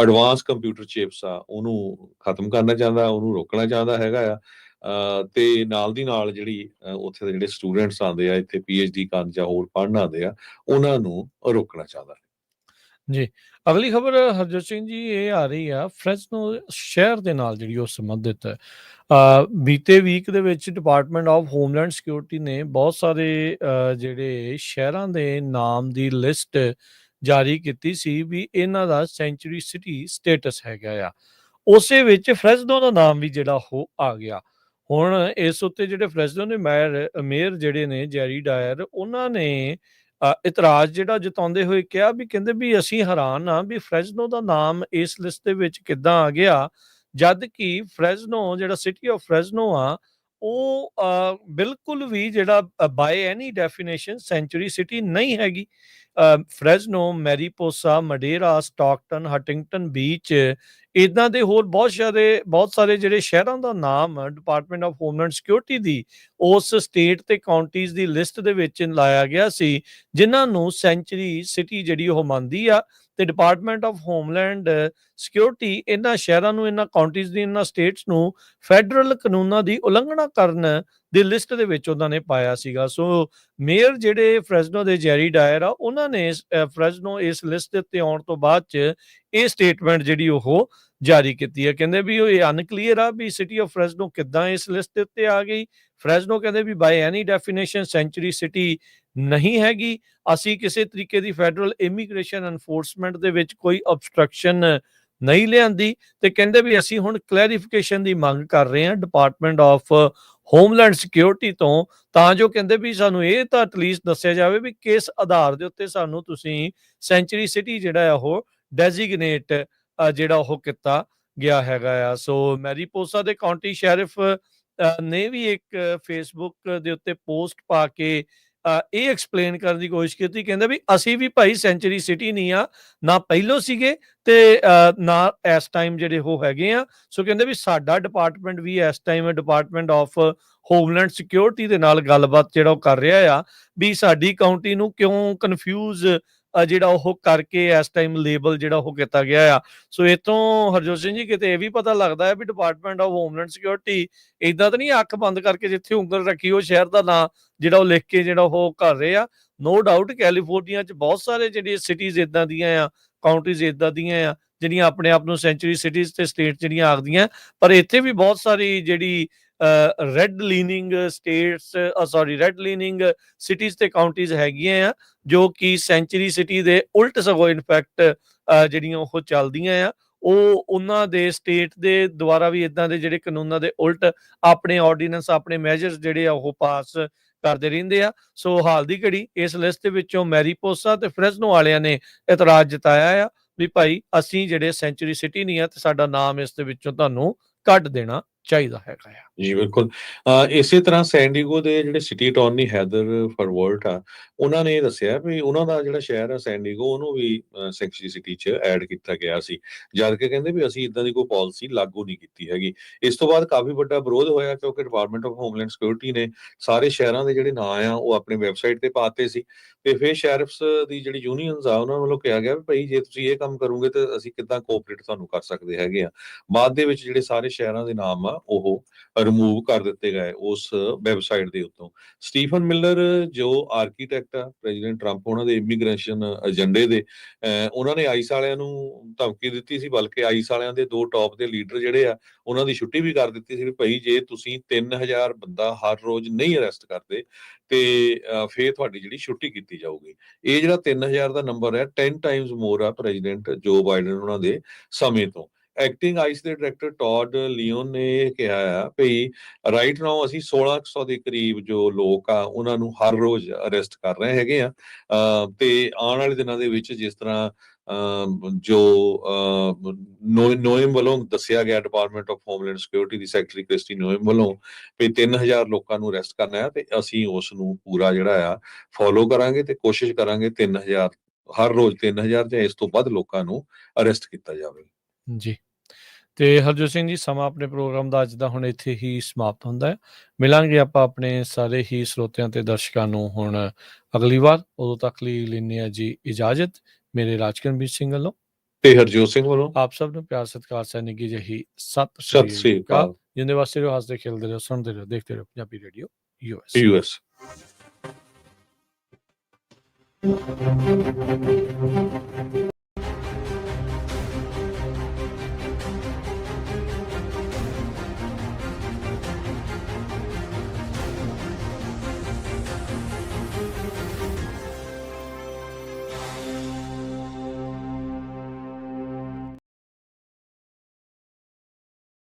ਐਡਵਾਂਸ ਕੰਪਿਊਟਰ ਚਿਪਸ ਆ ਉਹਨੂੰ ਖਤਮ ਕਰਨਾ ਚਾਹੁੰਦਾ ਉਹਨੂੰ ਰੋਕਣਾ ਚਾਹੁੰਦਾ ਹੈਗਾ ਆ ਤੇ ਨਾਲ ਦੀ ਨਾਲ ਜਿਹੜੀ ਉੱਥੇ ਦੇ ਜਿਹੜੇ ਸਟੂਡੈਂਟਸ ਆਉਂਦੇ ਆ ਇੱਥੇ ਪੀਐਚਡੀ ਕਰਨ ਜਾਂ ਹੋਰ ਪੜ੍ਹਨ ਆਉਂਦੇ ਆ ਉਹਨਾਂ ਨੂੰ ਰੋਕਣਾ ਚਾਹੁੰਦਾ ਜੀ ਅਗਲੀ ਖਬਰ ਹਰਜੋਤ ਸਿੰਘ ਜੀ ਇਹ ਆ ਰਹੀ ਆ ਫ੍ਰੈਸਨੋ ਸ਼ਹਿਰ ਦੇ ਨਾਲ ਜਿਹੜੀ ਉਹ ਸੰਬੰਧਿਤ ਹੈ ਬੀਤੇ ਵੀਕ ਦੇ ਵਿੱਚ ਡਿਪਾਰਟਮੈਂਟ ਆਫ ਹੋਮਲੈਂਡ ਸਿਕਿਉਰਿਟੀ ਨੇ ਬਹੁਤ ਸਾਰੇ ਜਿਹੜੇ ਸ਼ਹਿਰਾਂ ਦੇ ਨਾਮ ਦੀ ਲਿਸਟ ਜਾਰੀ ਕੀਤੀ ਸੀ ਵੀ ਇਹਨਾਂ ਦਾ ਸੈਂਚੁਰੀ ਸਿਟੀ ਸਟੇਟਸ ਹੈਗਾ ਆ ਉਸੇ ਵਿੱਚ ਫ੍ਰੈਸਨੋ ਦਾ ਨਾਮ ਵੀ ਜਿਹੜਾ ਉਹ ਆ ਗਿਆ ਹੁਣ ਇਸ ਉੱਤੇ ਜਿਹੜੇ ਫ੍ਰੈਸਨੋ ਦੇ ਮੇਅਰ ਜਿਹੜੇ ਨੇ ਜੈਰੀ ਡਾਇਰ ਉਹਨਾਂ ਨੇ ਇਤਰਾਜ਼ ਜਿਹੜਾ ਜਤਾਉਂਦੇ ਹੋਏ ਕਿਹਾ ਵੀ ਕਹਿੰਦੇ ਵੀ ਅਸੀਂ ਹੈਰਾਨ ਆ ਵੀ ਫ੍ਰੈਸਨੋ ਦਾ ਨਾਮ ਇਸ ਲਿਸਟ ਦੇ ਵਿੱਚ ਕਿੱਦਾਂ ਆ ਗਿਆ ਜਦ ਕਿ ਫ੍ਰੈਸਨੋ ਜਿਹੜਾ ਸਿਟੀ ਆਫ ਫ੍ਰੈਸਨੋ ਆ ਉਹ ਬਿਲਕੁਲ ਵੀ ਜਿਹੜਾ ਬਾਈ ਐਨੀ ਡੈਫੀਨੇਸ਼ਨ ਸੈਂਚੁਰੀ ਸਿਟੀ ਨਹੀਂ ਹੈਗੀ ਫ੍ਰੈਸਨੋ ਮੈਰੀਪੋਸਾ ਮਡੇਰਾ ਸਟਾਕਟਨ ਹਟਿੰਗਟਨ ਬੀਚ ਇਦਾਂ ਦੇ ਹੋਰ ਬਹੁਤ ਸਾਰੇ ਜਿਹੜੇ ਸ਼ਹਿਰਾਂ ਦਾ ਨਾਮ ਡਿਪਾਰਟਮੈਂਟ ਆਫ ਹੋਮਲੈਂਡ ਸਿਕਿਉਰਿਟੀ ਦੀ ਉਸ ਸਟੇਟ ਤੇ ਕਾਉਂਟੀਜ਼ ਦੀ ਲਿਸਟ ਦੇ ਵਿੱਚ ਲਾਇਆ ਗਿਆ ਸੀ ਜਿਨ੍ਹਾਂ ਨੂੰ ਸੈਂਚੁਰੀ ਸਿਟੀ ਜਿਹੜੀ ਉਹ ਮੰਨਦੀ ਆ ਤੇ ਡਿਪਾਰਟਮੈਂਟ ਆਫ ਹੋਮਲੈਂਡ ਸਿਕਿਉਰਿਟੀ ਇਹਨਾਂ ਸ਼ਹਿਰਾਂ ਨੂੰ ਇਹਨਾਂ ਕਾਉਂਟੀਜ਼ ਦੀ ਇਹਨਾਂ ਸਟੇਟਸ ਨੂੰ ਫੈਡਰਲ ਕਾਨੂੰਨਾਂ ਦੀ ਉਲੰਘਣਾ ਕਰਨ ਦੀ ਲਿਸਟ ਦੇ ਵਿੱਚ ਉਹਨਾਂ ਨੇ ਪਾਇਆ ਸੀਗਾ ਸੋ ਮੇਅਰ ਜਿਹੜੇ ਫ੍ਰੈਸਨੋ ਦੇ ਜੈਰੀ ਡਾਇਰ ਆ ਉਹਨਾਂ ਨੇ ਫ੍ਰੈਸਨੋ ਇਸ ਲਿਸਟ ਦੇ ਉੱਤੇ ਆਉਣ ਤੋਂ ਬਾਅਦ ਚ ਇਹ ਸਟੇਟਮੈਂਟ ਜਿਹੜੀ ਉਹ ਜਾਰੀ ਕੀਤੀ ਹੈ ਕਹਿੰਦੇ ਵੀ ਇਹ ਅਨਕਲੀਅਰ ਆ ਵੀ ਸਿਟੀ ਆਫ ਫ੍ਰੈਸਨੋ ਕਿੱਦਾਂ ਇਸ ਲਿਸਟ ਦੇ ਉੱਤੇ ਆ ਗਈ ਫ੍ਰੈਸਨੋ ਕਹਿੰਦੇ ਵੀ ਬਾਈ ਐਨੀ ਡੈਫੀਨੇਸ਼ਨ ਸੈਂਚੁਰੀ ਸਿਟੀ ਨਹੀਂ ਹੈਗੀ ਅਸੀਂ ਕਿਸੇ ਤਰੀਕੇ ਦੀ ਫੈਡਰਲ ਇਮੀਗ੍ਰੇਸ਼ਨ ਐਨਫੋਰਸਮੈਂਟ ਦੇ ਵਿੱਚ ਕੋਈ ਅਬਸਟਰਕਸ਼ਨ ਨਹੀਂ ਲਿਆਂਦੀ ਤੇ ਕਹਿੰਦੇ ਵੀ ਅਸੀਂ ਹੁਣ ਕਲੈਰੀਫਿਕੇਸ਼ਨ ਦੀ ਮੰਗ ਕਰ ਰਹੇ ਹਾਂ ਡਿਪਾਰਟਮੈਂਟ ਆਫ ਹੋਮਲੈਂਡ ਸਿਕਿਉਰਿਟੀ ਤੋਂ ਤਾਂ ਜੋ ਕਹਿੰਦੇ ਵੀ ਸਾਨੂੰ ਇਹ ਤਾਂ ਐਟਲੀਸਟ ਦੱਸਿਆ ਜਾਵੇ ਵੀ ਕਿਸ ਆਧਾਰ ਦੇ ਉੱਤੇ ਸਾਨੂੰ ਤੁਸੀਂ ਸੈਂਚੁਰੀ ਸਿਟੀ ਜਿਹੜਾ ਉਹ ਡੈਜ਼ਿਗਨੇਟ ਜਿਹੜਾ ਉਹ ਕੀਤਾ ਗਿਆ ਹੈਗਾ ਆ ਸੋ ਮੈਰੀਪੋਸਾ ਦੇ ਕਾਉਂਟੀ ਸ਼ੈਰਿਫ ਨੇ ਵੀ ਇੱਕ ਫੇਸਬੁੱਕ ਦੇ ਉੱਤੇ ਪੋਸਟ ਪਾ ਕੇ ਇਹ ਐਕਸਪਲੇਨ ਕਰਨ ਦੀ ਕੋਸ਼ਿਸ਼ ਕੀਤੀ, ਕਹਿੰਦਾ ਵੀ ਅਸੀਂ ਵੀ ਭਾਈ ਸੈਂਚੁਰੀ ਸਿਟੀ ਨਹੀਂ ਆ, ਨਾ ਪਹਿਲੋਂ ਸੀਗੇ ਤੇ ਨਾ ਇਸ ਟਾਈਮ ਜਿਹੜੇ ਉਹ ਹੈਗੇ ਆ। ਸੋ ਕਹਿੰਦੇ ਵੀ ਸਾਡਾ ਡਿਪਾਰਟਮੈਂਟ ਵੀ ਇਸ time department of homeland security ਦੇ ਨਾਲ ਗੱਲਬਾਤ ਜਿਹੜਾ ਉਹ ਕਰ ਰਿਹਾ ਆ ਵੀ ਸਾਡੀ ਕਾਉਂਟੀ ਨੂੰ ਕਿਉਂ ਕਨਫਿਊਜ਼ ਜਿਹੜਾ ਉਹ ਕਰਕੇ ਇਸ ਟਾਈਮ ਲੇਬਲ ਜਿਹੜਾ ਉਹ ਕੀਤਾ ਗਿਆ ਆ। ਸੋ ਇਤੋਂ ਹਰਜੋਤ ਸਿੰਘ ਜੀ ਕਿਤੇ ਇਹ ਵੀ ਪਤਾ ਲੱਗਦਾ ਹੈ ਵੀ ਡਿਪਾਰਟਮੈਂਟ ਆਫ ਹੋਮਲੈਂਡ ਸਿਕਿਉਰਿਟੀ ਇਦਾਂ ਤਾਂ ਨਹੀਂ ਅੱਖ ਬੰਦ ਕਰਕੇ ਜਿੱਥੇ ਉਂਗਲ ਰੱਖੀ ਉਹ ਸ਼ਹਿਰ ਦਾ ਨਾਂ ਜਿਹੜਾ ਉਹ ਲਿਖ ਕੇ ਜਿਹੜਾ ਉਹ ਕਰ ਰਹੇ ਆ। ਨੋ ਡਾਊਟ ਕੈਲੀਫੋਰਨੀਆ 'ਚ ਬਹੁਤ ਸਾਰੇ ਜਿਹੜੇ ਸਿਟੀਜ਼ ਇਦਾਂ ਦੀਆਂ ਆ, ਕਾਉਂਟੀਜ਼ ਇਦਾਂ ਦੀਆਂ ਆ ਜਿਹੜੀਆਂ ਆਪਣੇ ਆਪ ਨੂੰ ਸੈਂਚੁਰੀ ਸਿਟੀਜ਼ ਤੇ ਸਟੇਟ ਜਿਹੜੀਆਂ ਆਖਦੀਆਂ, ਪਰ ਇੱਥੇ ਵੀ ਬਹੁਤ ਸਾਰੀ ਜਿਹੜੀ red leaning states red leaning cities ਤੇ ਕਾਉਂਟੀਜ਼ ਹੈਗੀਆਂ ਆ ਜੋ ਕਿ ਸੈਂਚੁਰੀ ਸਿਟੀ ਦੇ ਉਲਟ ਸਗੋਂ ਇਨਫੈਕਟ ਜਿਹੜੀਆਂ ਉਹ ਚੱਲਦੀਆਂ ਆ। ਉਹ ਉਹਨਾਂ ਦੇ ਸਟੇਟ ਦੇ ਦੁਆਰਾ ਵੀ ਇਦਾਂ ਦੇ ਜਿਹੜੇ ਕਾਨੂੰਨਾਂ ਦੇ ਉਲਟ ਆਪਣੇ ਆਰਡੀਨੈਂਸ ਆਪਣੇ ਮੈਜਰਸ ਜਿਹੜੇ ਆ ਉਹ ਪਾਸ ਕਰਦੇ ਰਹਿੰਦੇ ਆ। ਸੋ ਹਾਲ ਦੀ ਘੜੀ ਇਸ ਲਿਸਟ ਦੇ ਵਿੱਚੋਂ ਮੈਰੀਪੋਸਾ ਤੇ ਫ੍ਰੈਸਨੋ ਵਾਲਿਆਂ ਨੇ ਇਤਰਾਜ਼ ਜਤਾਇਆ ਆ ਵੀ ਭਾਈ ਅਸੀਂ ਜਿਹੜੇ ਸੈਂਚੁਰੀ ਸਿਟੀ ਨਹੀਂ ਆ ਤੇ ਸਾਡਾ ਨਾਮ ਇਸ ਦੇ ਵਿੱਚੋਂ ਤੁਹਾਨੂੰ ਕੱਢ ਦੇਣਾ ਚਾਹੀਦਾ ਹੈਗਾ ਆ। ਜੀ ਬਿਲਕੁਲ। ਇਸੇ ਤਰ੍ਹਾਂ ਸੈਨ ਡਿਏਗੋ ਦੇ ਜਿਹੜੇ ਸਿਟੀ ਅਟਾਰਨੀ ਹੈਦਰ ਫਰਵੋਲਟ ਆ, ਉਹਨਾਂ ਨੇ ਇਹ ਦੱਸਿਆ ਵੀ ਉਹਨਾਂ ਦਾ ਜਿਹੜਾ ਸ਼ਹਿਰ ਆ ਸੈਨ ਡਿਏਗੋ ਉਹਨੂੰ ਵੀ ਸੈਂਚੁਰੀ ਸਿਟੀ 'ਚ ਐਡ ਕੀਤਾ ਗਿਆ ਸੀ। ਜਦ ਕਿ ਕਹਿੰਦੇ ਵੀ ਅਸੀਂ ਇੱਦਾਂ ਦੀ ਕੋਈ ਪਾਲਿਸੀ ਲਾਗੂ ਨਹੀਂ ਕੀਤੀ ਹੈਗੀ। ਇਸ ਤੋਂ ਬਾਅਦ ਕਾਫੀ ਵੱਡਾ ਵਿਰੋਧ ਹੋਇਆ ਕਿਉਂਕਿ ਡਿਪਾਰਟਮੈਂਟ ਆਫ ਹੋਮਲੈਂਡ ਸਿਕਿਉਰਿਟੀ ਨੇ ਸਾਰੇ ਸ਼ਹਿਰਾਂ ਦੇ ਜਿਹੜੇ ਨਾਂ ਆ ਉਹ ਆਪਣੀ ਵੈਬਸਾਈਟ ਤੇ ਪਾਤੇ ਸੀ ਤੇ ਫਿਰ ਸ਼ੈਰਿਫਸ ਦੀ ਜਿਹੜੀ ਯੂਨੀਅਨਸ ਆ ਉਹਨਾਂ ਵੱਲੋਂ ਕਿਹਾ ਗਿਆ ਵੀ ਭਾਈ ਜੇ ਤੁਸੀਂ ਇਹ ਕੰਮ ਕਰੋਗੇ ਤਾਂ ਅਸੀਂ ਕਿੱਦਾਂ ਕੋਆਪਰੇਟ ਤੁਹਾਨੂੰ ਕਰ ਸਕਦੇ ਹੈਗੇ ਆ। ਬਾਅਦ ਦੇ ਵਿੱਚ ਜਿਹੜੇ ਸਾਰੇ ਸ਼ਹਿਰਾਂ ਦੇ ਨਾਮ ਆ ਉਹ ਰਿਮੂਵ ਕਰ ਦਿੱਤੇ ਗਏ ਉਸ ਵੈਬਸਾਈਟ ਦੇ ਉੱਤੋਂ। ਸਟੀਫਨ ਮਿਲਰ ਜੋ ਆਰਕੀਟੈਕਟ ਆ ਪ੍ਰੈਜ਼ੀਡੈਂਟ ਟਰੰਪ ਉਹਨਾਂ ਦੇ ਇਮੀਗ੍ਰੇਸ਼ਨ ਏਜੰਡੇ ਦੇ, ਉਹਨਾਂ ਨੇ ਆਈਸ ਵਾਲਿਆਂ ਨੂੰ ਧਮਕੀ ਦਿੱਤੀ ਸੀ, ਬਲਕਿ ਆਈਸ ਵਾਲਿਆਂ ਦੇ 2 ਟੌਪ ਦੇ ਲੀਡਰ ਜਿਹੜੇ ਆ ਉਹਨਾਂ ਦੀ ਛੁੱਟੀ ਵੀ ਕਰ ਦਿੱਤੀ ਸੀ ਵੀ ਭਾਈ ਜੇ ਤੁਸੀਂ 3000 ਬੰਦਾ ਹਰ ਰੋਜ਼ ਨਹੀਂ ਅਰੈਸਟ ਕਰਦੇ ਤੇ ਫੇਰ ਤੁਹਾਡੀ ਜਿਹੜੀ ਛੁੱਟੀ ਕੀਤੀ ਜਾਊਗੀ। ਇਹ ਜਿਹੜਾ 3000 ਦਾ ਨੰਬਰ ਹੈ 10 ਟਾਈਮਸ ਮੋਰ ਆ ਪ੍ਰੈਜ਼ੀਡੈਂਟ ਜੋ ਬਾਈਡਨ ਉਹਨਾਂ ਦੇ ਸਮੇਂ ਤੋਂ। ਐਕਟਿੰਗ ਆਈਸ ਦੇ ਡਾਇਰੈਕਟਰ ਟੌਡ ਲਿਓਨ ਨੇ ਇਹ ਕਿਹਾ ਆ ਭਈ ਰਾਈਟ ਨਾਓ ਅਸੀਂ 1600 ਦੇ ਕਰੀਬ ਜੋ ਲੋਕ ਆ ਉਹਨਾਂ ਨੂੰ ਹਰ ਰੋਜ਼ ਅਰੈਸਟ ਕਰ ਰਹੇ ਹੈਗੇ ਆ ਤੇ ਆਉਣ ਵਾਲੇ ਦਿਨਾਂ ਦੇ ਵਿੱਚ ਜਿਸ ਤਰ੍ਹਾਂ ਜੋ ਨੋਇਮ ਵੱਲੋਂ ਦੱਸਿਆ ਗਿਆ department of homeland security the secretary Christie ਨੋਇਮ ਵੱਲੋਂ ਵੀ 3000 ਲੋਕਾਂ ਨੂੰ ਅਰੈਸਟ ਕਰਨਾ ਹੈ ਤੇ ਅਸੀਂ ਉਸ ਨੂੰ ਪੂਰਾ ਜਿਹੜਾ ਆ ਫੋਲੋ ਕਰਾਂਗੇ ਤੇ ਕੋਸ਼ਿਸ਼ ਕਰਾਂਗੇ 3000 ਹਰ ਰੋਜ਼ 3000 ਜਾਂ ਇਸ ਤੋਂ ਵੱਧ ਲੋਕਾਂ ਨੂੰ ਅਰੈਸਟ ਕੀਤਾ ਜਾਵੇ। ਜੀ ਤੇ ਹਰਜੋਤ ਸਿੰਘ ਜੀ ਸਮਾਂ ਆਪਣੇ ਪ੍ਰੋਗਰਾਮ ਦਾ ਅੱਜ ਦਾ ਹੁਣ ਇੱਥੇ ਹੀ ਸਮਾਪਤ ਹੁੰਦਾ ਹੈ। ਮਿਲਾਂਗੇ ਆਪਾਂ ਆਪਣੇ ਸਾਰੇ ਹੀ ਸਰੋਤਿਆਂ ਤੇ ਦਰਸ਼ਕਾਂ ਨੂੰ ਹੁਣ ਅਗਲੀ ਵਾਰ। ਉਦੋਂ ਤੱਕ ਲਈ ਲੈਂਦੇ ਹਾਂ ਜੀ ਇਜਾਜ਼ਤ। ਮੇਰੇ ਰਾਜਕਰਮਜੀਤ ਸਿੰਘ ਵੱਲੋਂ ਤੇ ਹਰਜੋਤ ਸਿੰਘ ਵੱਲੋਂ ਆਪ ਸਭ ਨੂੰ ਪਿਆਰ ਸਤਿਕਾਰ ਸੈਨਿਕ ਜਿਹੀ ਸਤਿ ਸ੍ਰੀ ਅਕਾਲ। ਜਿੰਦੇ ਵਾਸਤੇ ਰਹੋ, ਹੱਸਦੇ ਖੇਲਦੇ ਰਹੋ, ਸੁਣਦੇ ਰਹੋ, ਦੇਖਦੇ ਰਹੋ ਪੰਜਾਬੀ ਰੇਡੀਓ US।